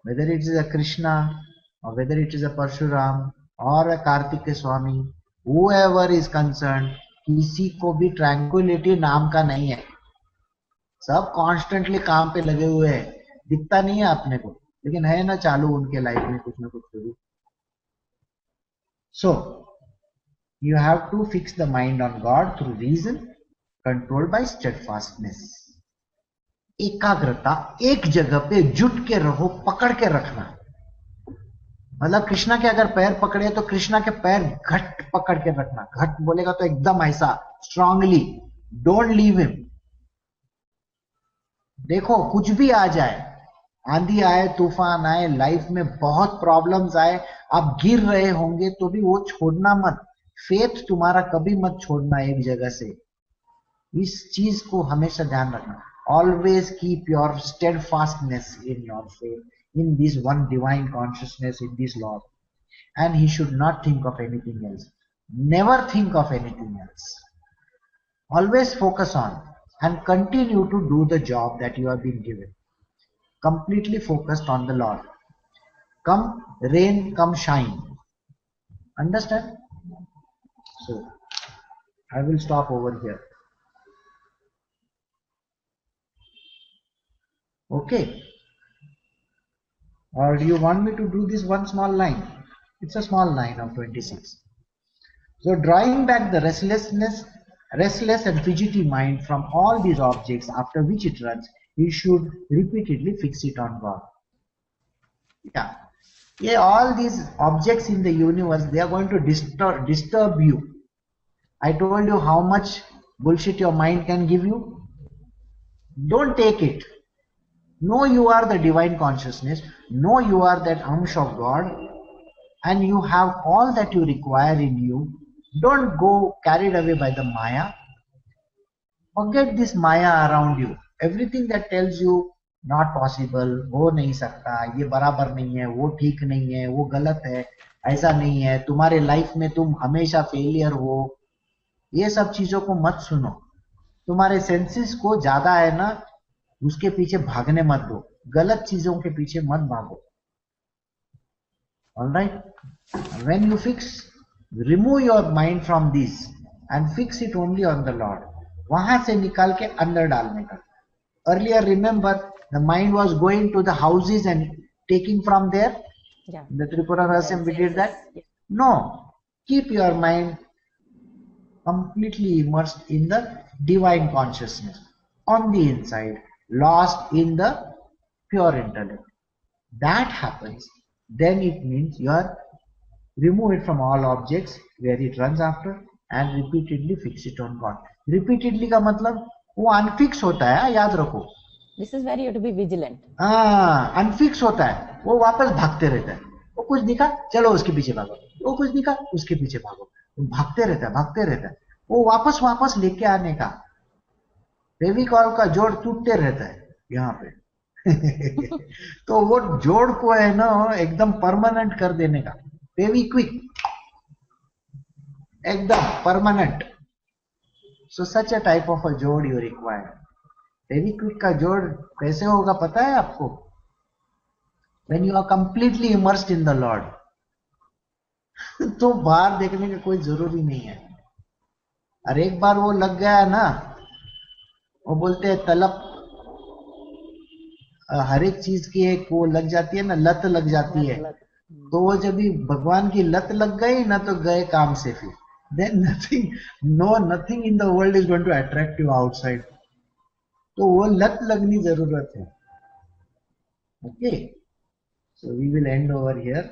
Speaker 1: whether it is a Krishna or whether it is a Parshuram or a Kartikeya Swami, whoever is concerned, किसी को भी tranquillity नाम का नहीं है. सब constantly काम पे लगे हुए हैं, दिखता नहीं है अपने को, लेकिन है ना चालू उनके लाइफ में कुछ ना कुछ शुरू. So you have to fix the mind on God through reason, controlled by steadfastness. एकाग्रता, एक जगह पे जुट के रहो, पकड़ के रखना. मतलब कृष्णा के अगर पैर पकड़े तो कृष्णा के पैर घट पकड़ के रखना. घट बोलेगा तो एकदम ऐसा स्ट्रांगली, डोंट लीव हिम. देखो कुछ भी आ जाए, आंधी आए, तूफान आए, लाइफ में बहुत प्रॉब्लम्स आए, आप गिर रहे होंगे तो भी वो छोड़ना मत. फेथ तुम्हारा कभी मत छोड़ना एक जगह से. इस चीज को हमेशा ध्यान रखना. Always keep your steadfastness in your faith, in this one divine consciousness, in this Lord, and he should not think of anything else. Never think of anything else. Always focus on and continue to do the job that you have been given. Completely focused on the Lord. Come rain, come shine. Understand? So, I will stop over here. Okay. Or do you want me to do this one small line? It's a small line of 26. So drawing back the restless and fidgety mind from all these objects after which it runs, you should repeatedly fix it on God. Yeah, all these objects in the universe, they are going to disturb you. I told you how much bullshit your mind can give you. Don't take it. Know you are the divine consciousness. Know you are that Amsh of God, and you have all that you require in you. Don't go carried away by the Maya. Forget this Maya around you. Everything that tells you not possible, हो नहीं सकता, ये बराबर नहीं है, वो ठीक नहीं है, वो गलत है, ऐसा नहीं है, तुम्हारे लाइफ में तुम हमेशा फेलियर हो, ये सब चीजों को मत सुनो. तुम्हारे सेंसेस को ज्यादा है ना, उसके पीछे भागने मत दो. गलत चीजों के पीछे मत भागो. All right? When you fix, remove your mind from this and fix it only on the Lord. वहां से निकाल के अंदर डालने का. Earlier, remember, the mind was going to the houses and taking from there.
Speaker 2: Yeah.
Speaker 1: The Tripura Rahasyam, we did that.
Speaker 2: Yes.
Speaker 1: No. Keep your mind completely immersed in the divine consciousness on the inside, lost in the pure intellect. That happens, then it means you are remove it from all objects where it runs after and repeatedly fix it on God. Repeatedly का मतलब वो unfix होता है, याद रखो.
Speaker 2: This is where you have to be vigilant.
Speaker 1: Unfix होता है, वो वापस भागते रहता है. वो कुछ दिखा, चलो उसके पीछे भागो, वो कुछ दिखा, उसके पीछे भागो. भागते रहता है. वो वापस लेके आने का. फेविकॉल का जोड़ टूटते रहता है यहाँ पे. तो वो जोड़ को है ना एकदम परमानेंट कर देने का. फेविक्विक एकदम permanent. So such a type of a जोड़ यू रिक्वायर. फेविक्विक का जोड़ कैसे होगा पता है आपको? When you are completely immersed in the lord. तो बाहर देखने का कोई जरूरी नहीं है. और एक बार वो लग गया ना, वो बोलते हैं तलब, हर एक चीज की एक वो लग जाती है ना, लत लग जाती है. तो वो जब भी भगवान की लत लग गई ना, तो गए काम से फिर. Then nothing in the world is going to attract you outside. तो वो लत लगनी जरूरत है. Okay, so we will end over here,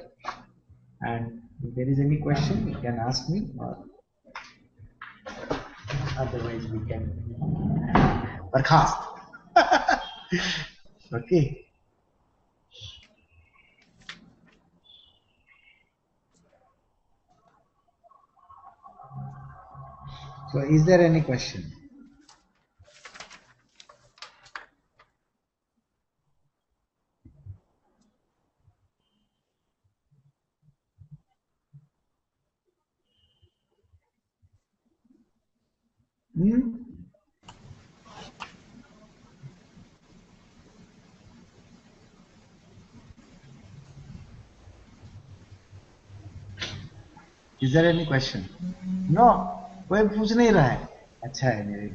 Speaker 1: and if there is any question you can ask me, or otherwise we can barkhast. Okay. So is there any question? Is there any question? No, कोई पूछ नहीं रहा है. अच्छा है मेरे लिए.